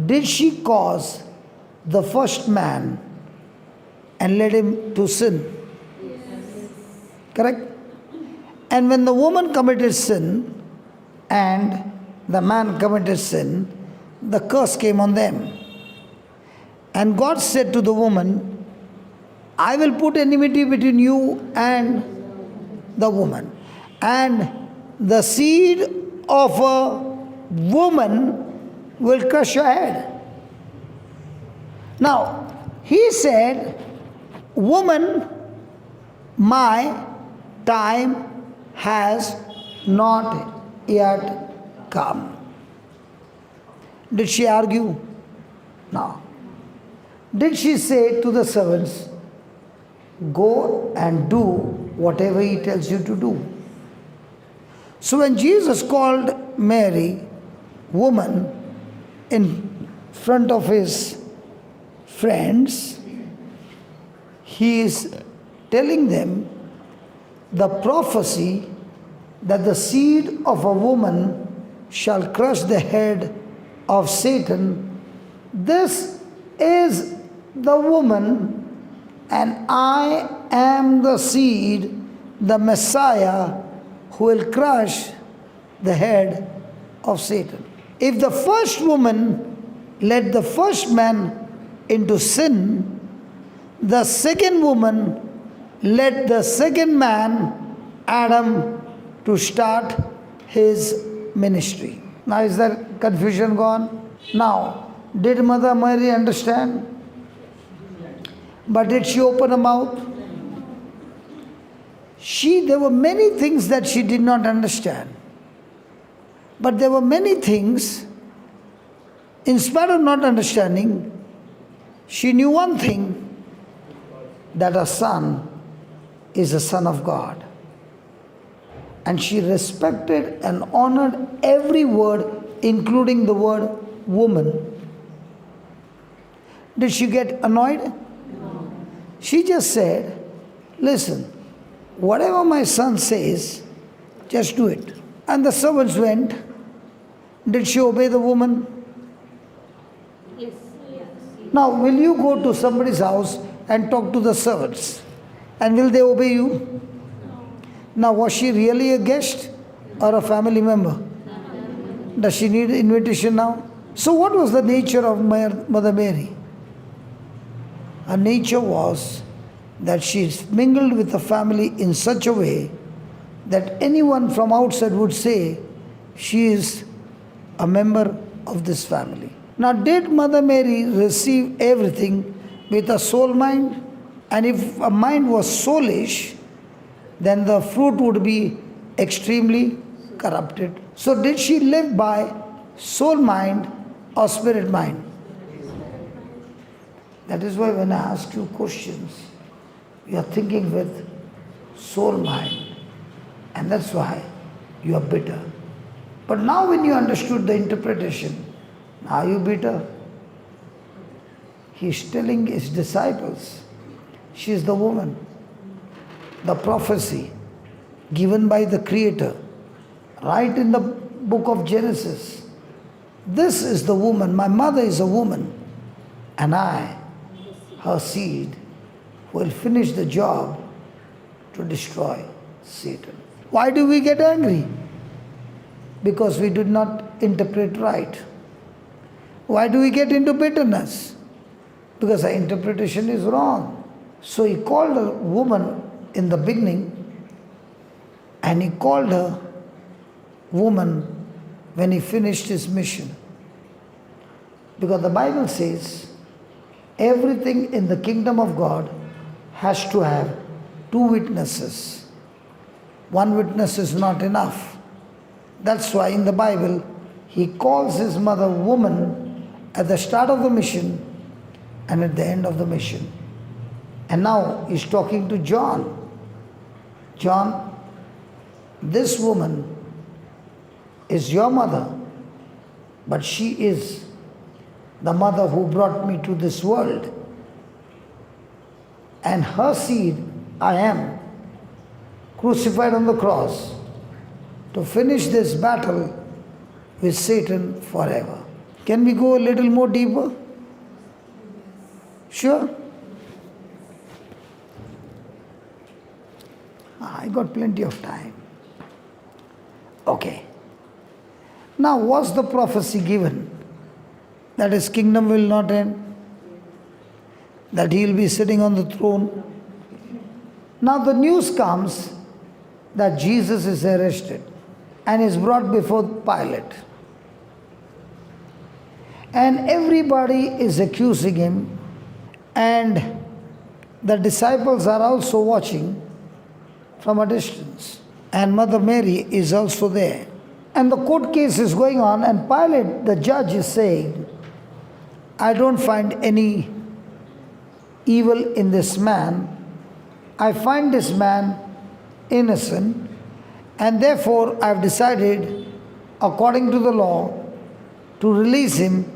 Did she cause the first man and led him to sin? Yes. Correct? And when the woman committed sin and the man committed sin, the curse came on them. And God said to the woman, I will put enmity between you and the woman. And the seed of a woman will crush your head. Now, he said, woman, my time has not yet come. Did she argue? No. Did she say to the servants, go and do whatever he tells you to do? So when Jesus called Mary, woman, in front of his friends, he is telling them the prophecy that the seed of a woman shall crush the head of Satan. This is the woman, and I am the seed, the Messiah, who will crush the head of Satan. If the first woman led the first man into sin, the second woman led the second man, Adam, to start his ministry. Now is that confusion gone? Now, did Mother Mary understand? But did she open her mouth? There were many things that she did not understand. But there were many things, in spite of not understanding, she knew one thing, that her son is a son of God. And she respected and honored every word, including the word woman. Did she get annoyed? No. She just said, listen, whatever my son says, just do it. And the servants went. Did she obey the woman? Yes. Now, will you go to somebody's house and talk to the servants? And will they obey you? Now, was she really a guest or a family member? Does she need invitation now? So what was the nature of Mother Mary? Her nature was that she mingled with the family in such a way that anyone from outside would say she is a member of this family. Now, did Mother Mary receive everything with a soul mind? And if a mind was soulish, then the fruit would be extremely corrupted. So did she live by soul mind or spirit mind? That is why when I ask you questions, you are thinking with soul mind. And that's why you are bitter. But now when you understood the interpretation, now you bitter. He is telling his disciples, she is the woman. The prophecy given by the Creator, right in the book of Genesis. This is the woman, my mother is a woman, and I, her seed, will finish the job to destroy Satan. Why do we get angry? Because we did not interpret right. Why do we get into bitterness? Because our interpretation is wrong. So he called a woman in the beginning, and he called her woman when he finished his mission. Because the Bible says everything in the kingdom of God has to have two witnesses. One witness is not enough. That's why in the Bible he calls his mother woman at the start of the mission and at the end of the mission. And now he's talking to John. John, this woman is your mother, but she is the mother who brought me to this world. And her seed I am, crucified on the cross to finish this battle with Satan forever. Can we go a little more deeper? Sure? I got plenty of time. Okay. Now, was the prophecy given that his kingdom will not end? That he will be sitting on the throne? Now the news comes that Jesus is arrested and is brought before Pilate. And everybody is accusing him, and the disciples are also watching from a distance. And Mother Mary is also there. And the court case is going on, and Pilate, the judge, is saying, I don't find any evil in this man. I find this man innocent. And therefore, I have decided, according to the law, to release him,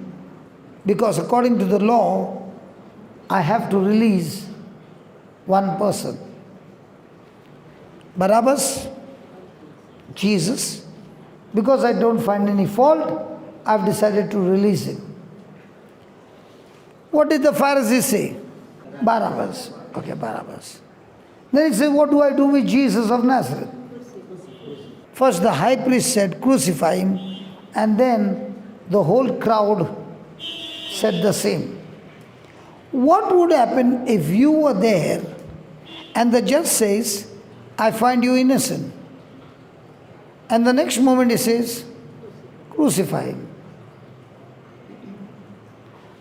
because according to the law, I have to release one person. Barabbas, Jesus, because I don't find any fault, I have decided to release him. What did the Pharisees say? Barabbas. Okay, Barabbas. Then he said, what do I do with Jesus of Nazareth? First the high priest said, crucify him, and then the whole crowd said the same. What would happen if you were there and the judge says, I find you innocent? And the next moment he says, crucify him.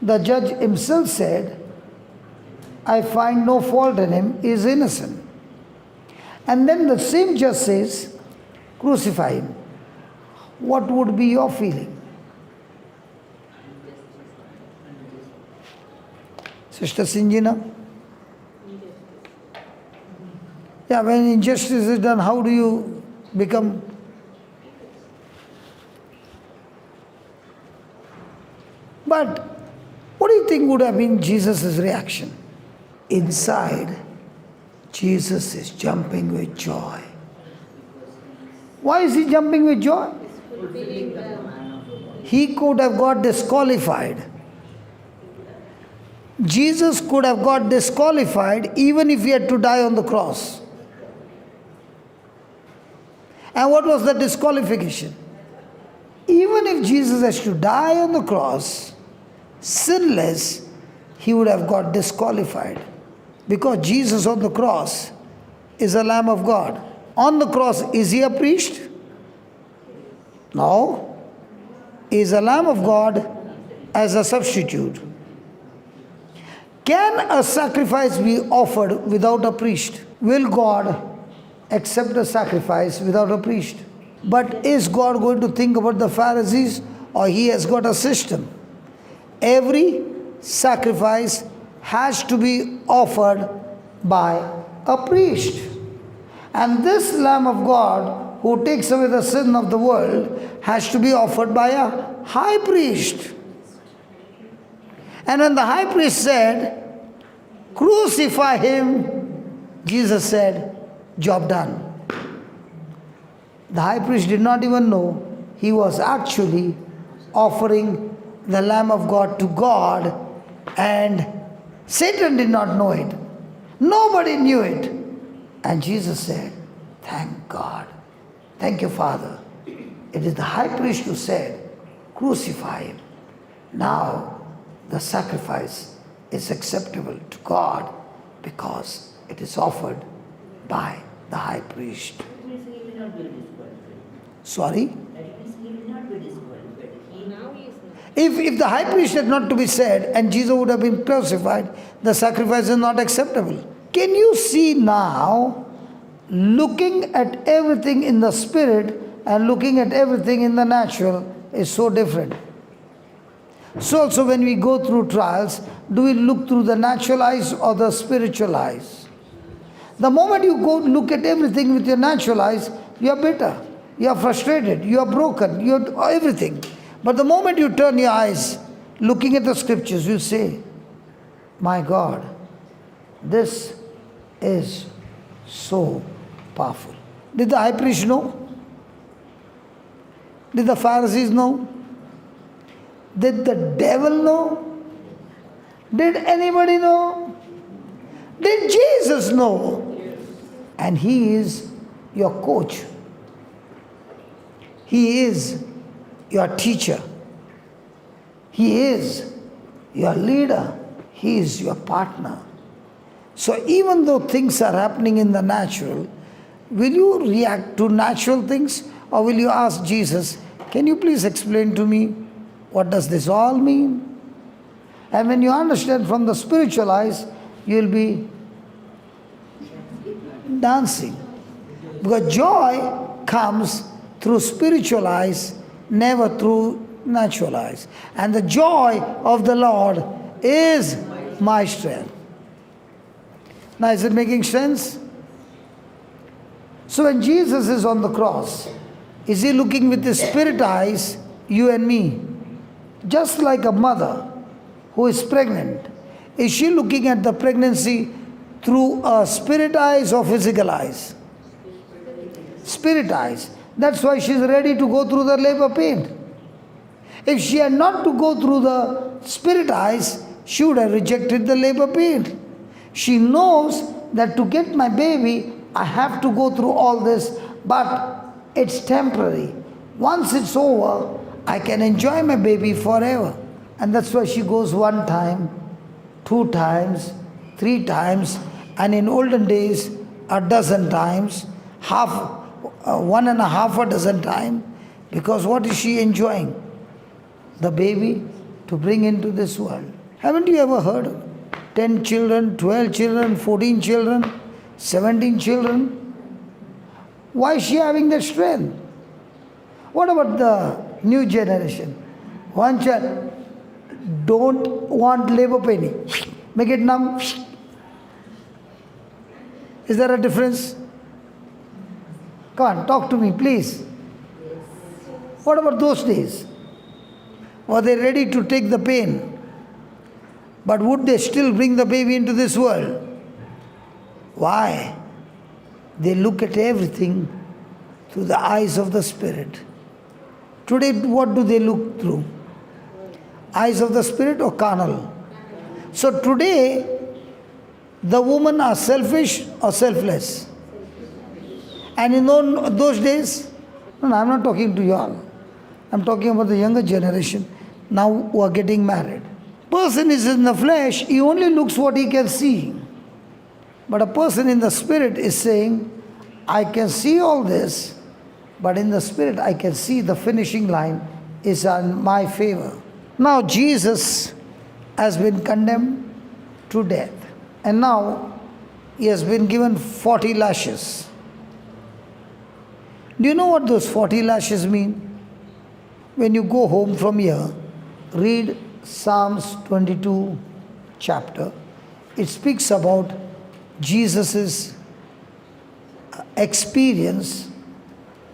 The judge himself said, I find no fault in him, he is innocent. And then the same judge says, crucify him. What would be your feeling? Sister Sinjina? Yeah, when injustice is done, how do you become? But what do you think would have been Jesus' reaction? Inside, Jesus is jumping with joy. Why is he jumping with joy? He could have got disqualified. Jesus could have got disqualified even if he had to die on the cross. And what was the disqualification? Even if Jesus has to die on the cross, sinless, he would have got disqualified. Because Jesus on the cross is a Lamb of God. On the cross, is he a priest? No. He is a Lamb of God as a substitute. Can a sacrifice be offered without a priest? Will God accept a sacrifice without a priest? But is God going to think about the Pharisees, or he has got a system? Every sacrifice has to be offered by a priest. And this Lamb of God who takes away the sin of the world has to be offered by a high priest. And when the high priest said, crucify him, Jesus said, job done. The high priest did not even know he was actually offering the Lamb of God to God, and Satan did not know it. Nobody knew it. And Jesus said, thank God. Thank you, Father. It is the high priest who said, crucify him. Now the sacrifice is acceptable to God because it is offered by the high priest. That means he will not be disqualified. Sorry? That means he will not be disqualified. Now he is not. If the high priest had not to be said and Jesus would have been crucified, the sacrifice is not acceptable. Can you see now, looking at everything in the spirit and looking at everything in the natural is so different. So also when we go through trials, do we look through the natural eyes or the spiritual eyes? The moment you go look at everything with your natural eyes, you are bitter, you are frustrated, you are broken, you are everything. But the moment you turn your eyes, looking at the scriptures, you say, my God, this is so powerful. Did the high priest know? Did the Pharisees know? Did the devil know? Did anybody know? Did Jesus know? And he is your coach. He is your teacher. He is your leader. He is your partner. So even though things are happening in the natural, will you react to natural things, or will you ask Jesus, can you please explain to me what does this all mean? And when you understand from the spiritual eyes, you will be dancing. Because joy comes through spiritual eyes, never through natural eyes. And the joy of the Lord is my strength. Now, is it making sense? So when Jesus is on the cross, is he looking with his spirit eyes, you and me? Just like a mother who is pregnant, is she looking at the pregnancy through spirit eyes or physical eyes? Spirit eyes. That's why she's ready to go through the labor pain. If she had not to go through the spirit eyes, she would have rejected the labor pain. She knows that to get my baby, I have to go through all this, but it's temporary. Once it's over, I can enjoy my baby forever. And that's why she goes 1 time, 2 times, 3 times, and in olden days, 12 times, 1.5 dozen times. Because what is she enjoying? The baby to bring into this world. Haven't you ever heard? 10 children, 12 children, 14 children, 17 children. Why is she having that strength? What about the new generation? One child, don't want labor pain. Make it numb. Is there a difference? Come on, talk to me, please. What about those days? Were they ready to take the pain? But would they still bring the baby into this world? Why? They look at everything through the eyes of the Spirit. Today, what do they look through? Eyes of the Spirit or carnal? So today, the women are selfish or selfless? And in those days, no, I'm not talking to you all. I'm talking about the younger generation now who are getting married. Person is in the flesh, he only looks what he can see. But a person in the spirit is saying, I can see all this, but in the spirit I can see the finishing line is on my favor. Now Jesus has been condemned to death. And now he has been given 40 lashes. Do you know what those 40 lashes mean? When you go home from here, read Psalms 22 chapter. It speaks about Jesus' experience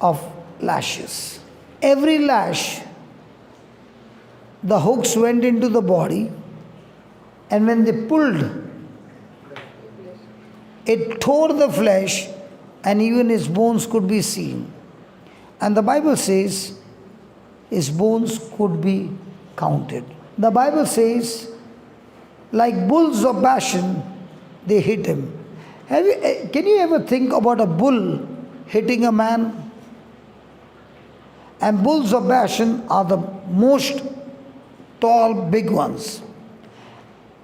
of lashes. Every lash, the hooks went into the body, and when they pulled, it tore the flesh, and even his bones could be seen. And the Bible says his bones could be counted. The Bible says, like bulls of Bashan, they hit him. Can you ever think about a bull hitting a man? And bulls of Bashan are the most tall, big ones.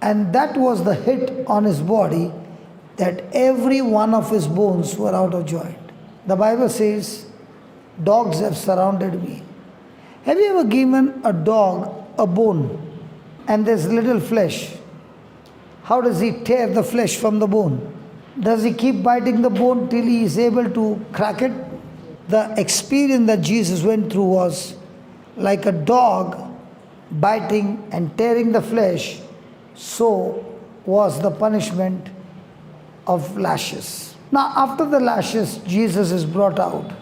And that was the hit on his body, that every one of his bones were out of joint. The Bible says, dogs have surrounded me. Have you ever given a dog a bone and there's little flesh? How does he tear the flesh from the bone? Does he keep biting the bone till he is able to crack it? The experience that Jesus went through was like a dog biting and tearing the flesh. So was the punishment of lashes. Now after the lashes, Jesus is brought out.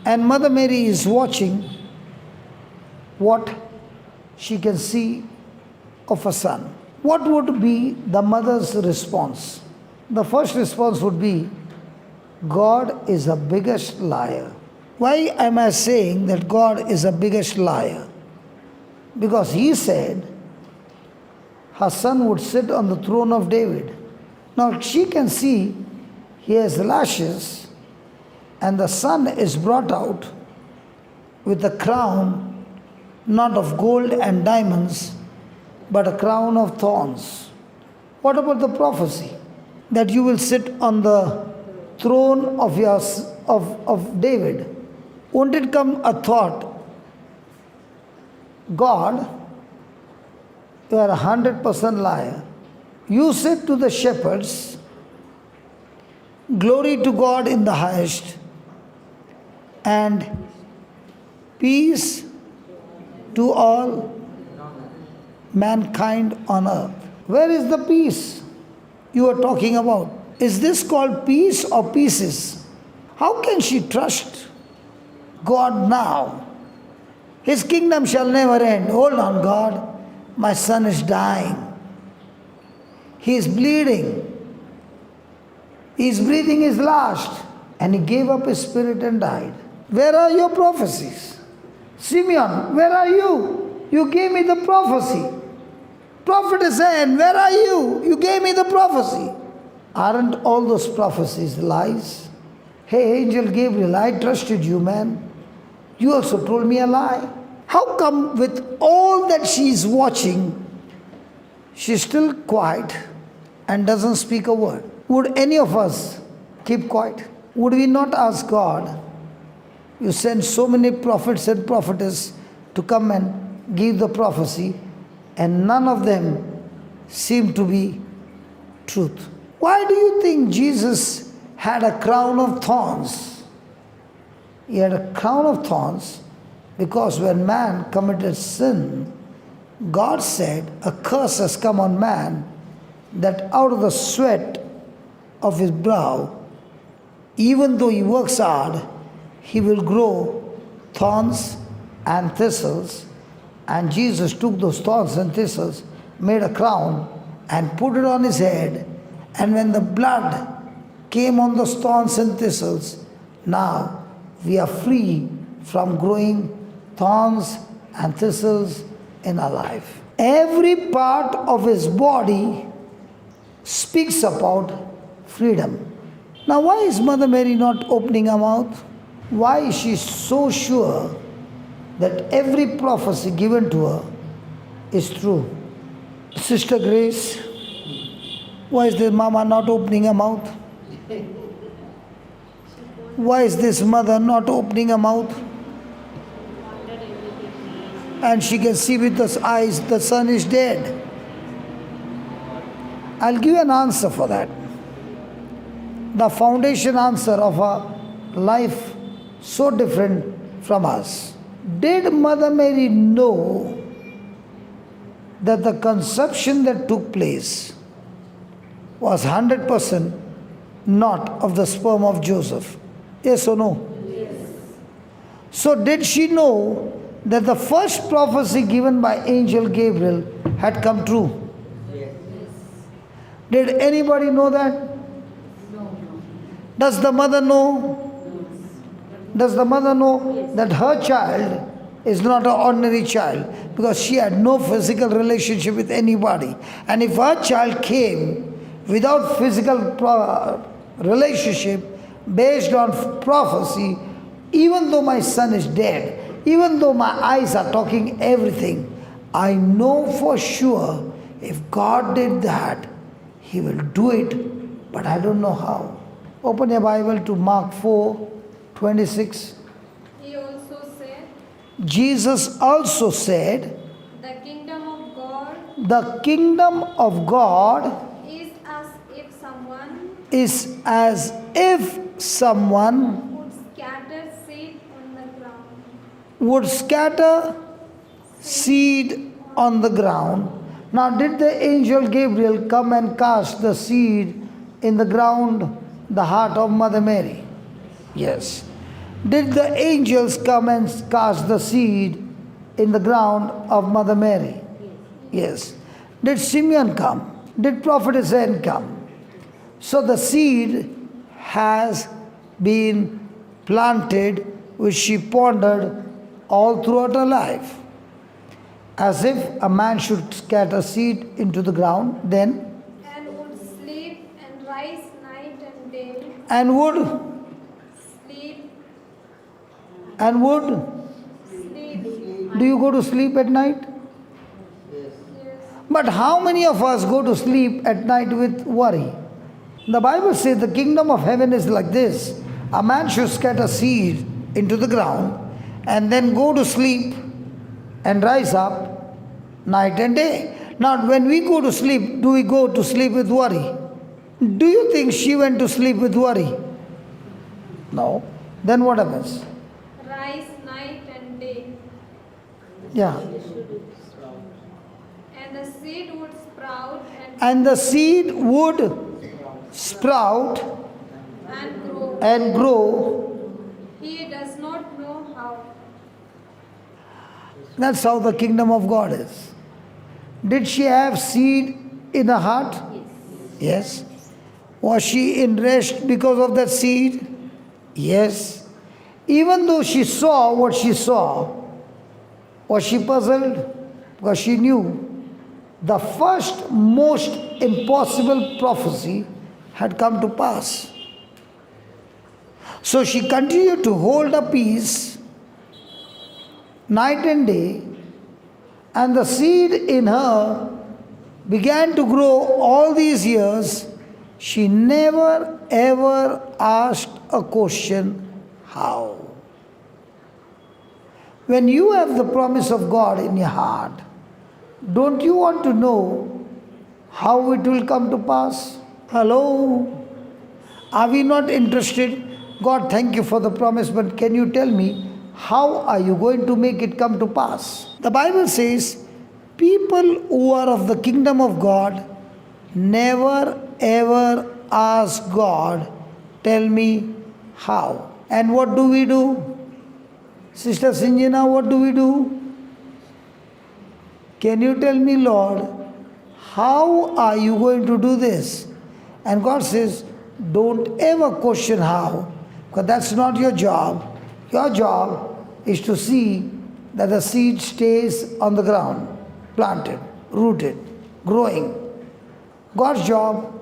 And Mother Mary is watching what she can see of her son. What would be the mother's response? The first response would be, God is the biggest liar. Why am I saying that God is the biggest liar? Because he said her son would sit on the throne of David. Now she can see he has lashes, and the son is brought out with a crown not of gold and diamonds, but a crown of thorns. What about the prophecy that you will sit on the throne of David? Won't it come a thought, God, you are 100% liar. You said to the shepherds, glory to God in the highest, and peace to all mankind on earth. Where is the peace you are talking about? Is this called peace or pieces? How can she trust God now? His kingdom shall never end. Hold on, God. My son is dying. He is bleeding. His breathing is last. And he gave up his spirit and died. Where are your prophecies? Simeon, where are you? You gave me the prophecy. Prophetess Anne, where are you? You gave me the prophecy. Aren't all those prophecies lies? Hey, Angel Gabriel, I trusted you, man. You also told me a lie. How come with all that she is watching, she's still quiet and doesn't speak a word? Would any of us keep quiet? Would we not ask God, you send so many prophets and prophetess to come and give the prophecy, and none of them seem to be truth? Why do you think Jesus had a crown of thorns? He had a crown of thorns because when man committed sin, God said, a curse has come on man, that out of the sweat of his brow, even though he works hard, he will grow thorns and thistles. And Jesus took those thorns and thistles, made a crown, and put it on his head. And when the blood came on those thorns and thistles, now we are free from growing thorns and thistles in our life. Every part of his body speaks about freedom. Now, why is Mother Mary not opening her mouth? Why is she so sure that every prophecy given to her is true? Sister Grace, why is this Mama not opening her mouth? Why is this mother not opening her mouth? And she can see with her eyes the son is dead. I'll give you an answer for that. The foundation answer of a life so different from us. Did Mother Mary know that the conception that took place was 100% not of the sperm of Joseph? Yes or no? Yes. So did she know that the first prophecy given by Angel Gabriel had come true? Yes. Did anybody know that? Does the mother know? Does the mother know that her child is not an ordinary child? Because she had no physical relationship with anybody. And if her child came without physical relationship based on prophecy, even though my son is dead, even though my eyes are talking everything, I know for sure if God did that, He will do it, but I don't know how. Open your Bible to Mark 4:26. He also said, Jesus also said, the kingdom of God the kingdom of God is as if someone is as if someone would scatter seed on the ground. would scatter seed on the ground. Now, did the angel Gabriel come and cast the seed in the ground, the heart of Mother Mary? Yes. Did the angels come and cast the seed in the ground of Mother Mary? Yes. Did Simeon come? Did Prophetess Anne come? So the seed has been planted, which she pondered all throughout her life. As if a man should scatter seed into the ground, then And would sleep and rise night and day. and would Sleep, sleep. do you go to sleep at night? Yes. Yes. But how many of us go to sleep at night with worry? The Bible says the kingdom of heaven is like this. A man should scatter seed into the ground and then go to sleep and rise up night and day. Now, when we go to sleep, do we go to sleep with worry? Do you think she went to sleep with worry? No. Then what happens? Rise night and day. Yeah. And the seed would sprout And the seed would sprout and grow and grow. he does not know how. That's how the kingdom of God is. Did she have seed in her heart? Yes. Was she in rest because of that seed? Yes. Even though she saw what she saw, was she puzzled? Because she knew the first most impossible prophecy had come to pass. So she continued to hold a peace night and day, and the seed in her began to grow all these years. She never ever asked a question, how? When you have the promise of God in your heart, don't you want to know how it will come to pass? Hello? Are we not interested? God, thank you for the promise, but can you tell me, how are you going to make it come to pass? The Bible says, people who are of the kingdom of God never ever ask God, tell me how. And what do we do? Sister Sinjana, what do we do? Can you tell me, Lord, how are you going to do this? And God says, don't ever question how, because that's not your job. Your job is to see that the seed stays on the ground, planted, rooted, growing. God's job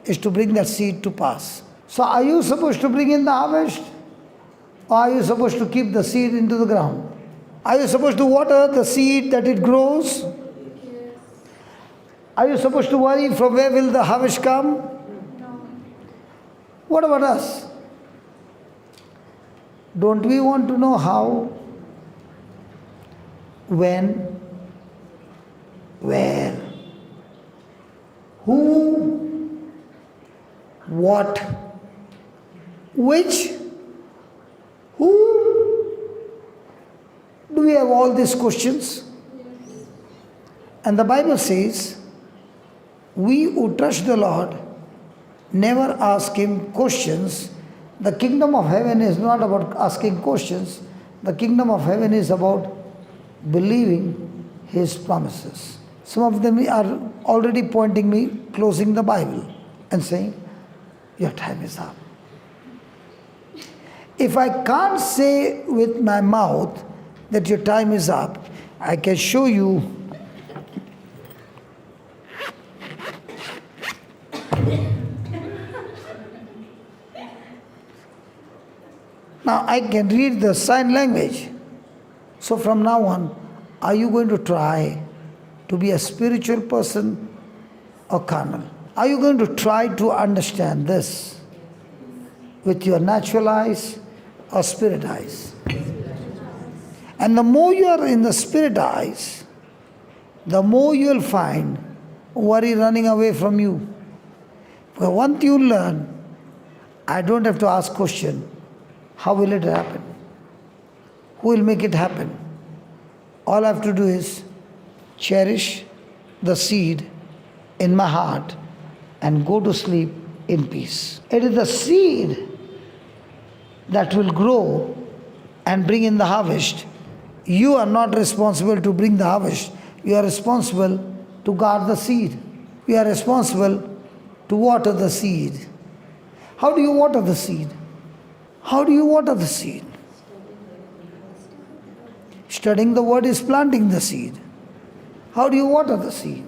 is to bring that seed to pass. So are you supposed to bring in the harvest? Or are you supposed to keep the seed into the ground? Are you supposed to water the seed that it grows? Are you supposed to worry from where will the harvest come? What about us? Don't we want to know how, when, where, who, what, which, who? Do we have all these questions? And the Bible says, we who trust the Lord never ask Him questions. The kingdom of heaven is not about asking questions. The kingdom of heaven is about believing His promises. Some of them are already pointing me, closing the Bible and saying, your time is up. If I can't say with my mouth that your time is up, I can show you now I can read the sign language. So from now on, are you going to try to be a spiritual person or carnal? Are you going to try to understand this with your natural eyes or spirit eyes? And the more you are in the spirit eyes, the more you will find worry running away from you. But once you learn, I don't have to ask question, how will it happen? Who will make it happen? All I have to do is cherish the seed in my heart and go to sleep in peace. It is the seed that will grow and bring in the harvest. You are not responsible to bring the harvest. You are responsible to guard the seed. You are responsible to water the seed. How do you water the seed? How do you water the seed? Studying the word is planting the seed. How do you water the seed?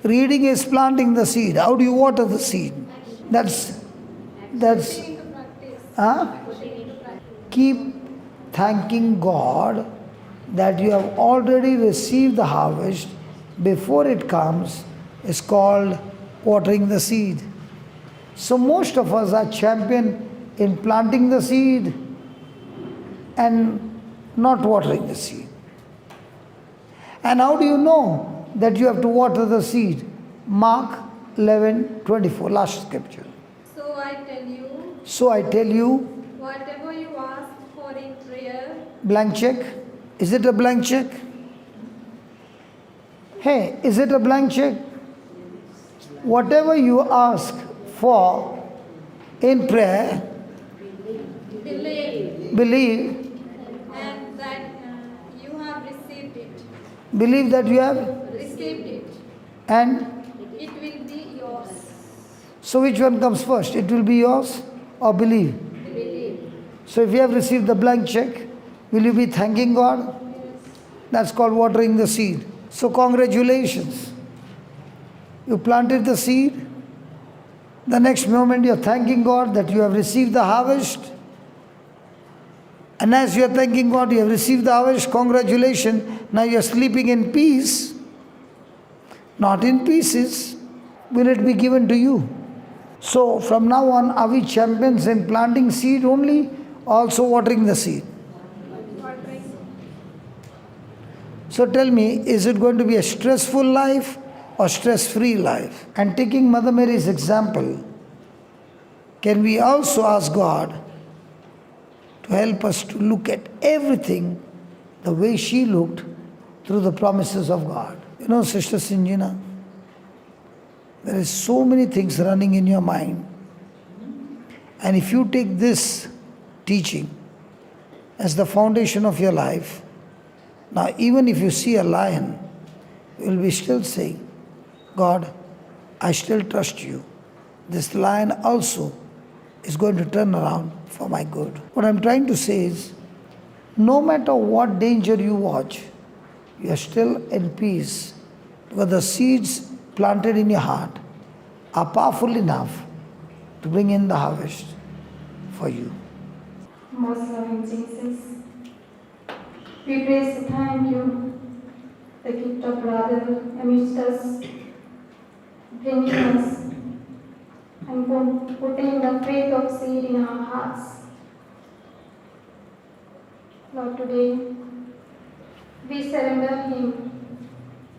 Reading is planting the seed. How do you water the seed? That's huh? Keep thanking God that you have already received the harvest before it comes is called watering the seed. So most of us are champion in planting the seed and not watering the seed. And how do you know that you have to water the seed? Mark 11:24, last scripture. So I tell you, So I tell you, whatever you ask for in prayer, blank check. Is it a blank check? Hey, is it a blank check? Whatever you ask For in prayer, believe, and that you have received it. believe that you have, Received it. and It will be yours. so which one comes first? It will be yours or believe? So if you have received the blank check, will you be thanking God? That's called watering the seed. So congratulations. You planted the seed. The next moment you're thanking God that you have received the harvest. And as you're thanking God, you have received the harvest. Congratulations. Now you're sleeping in peace. Not in pieces. Will it be given to you? So from now on, are we champions in planting seed only, also watering the seed? So tell me, is it going to be a stressful life or stress-free life? And taking Mother Mary's example, can we also ask God to help us to look at everything the way she looked through the promises of God? You know, Sister Sinjina, there is so many things running in your mind. And if you take this teaching as the foundation of your life, now even if you see a lion, you will be still saying, God, I still trust you. This lion also is going to turn around for my good. What I'm trying to say is, no matter what danger you watch, you are still in peace, because the seeds planted in your heart are powerful enough to bring in the harvest for you. Most loving Jesus, we praise and thank you, the gift of brother amidst us, bringing us and putting the faith of seed in our hearts. Lord, today we surrender him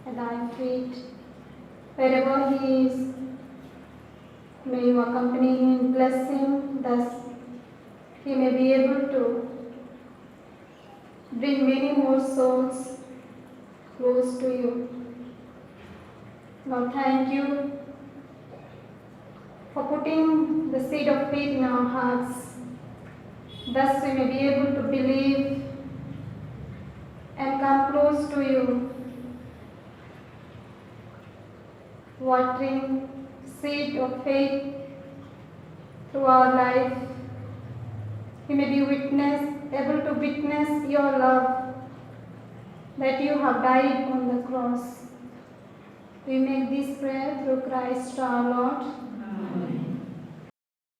at thy feet. Wherever he is, may you accompany him, bless him, thus he may be able to bring many more souls close to you. Lord, thank you for putting the seed of faith in our hearts. Thus we may be able to believe and come close to you, watering seed of faith through our life. We may be able to witness your love, that you have died on the cross. We make this prayer through Christ our Lord.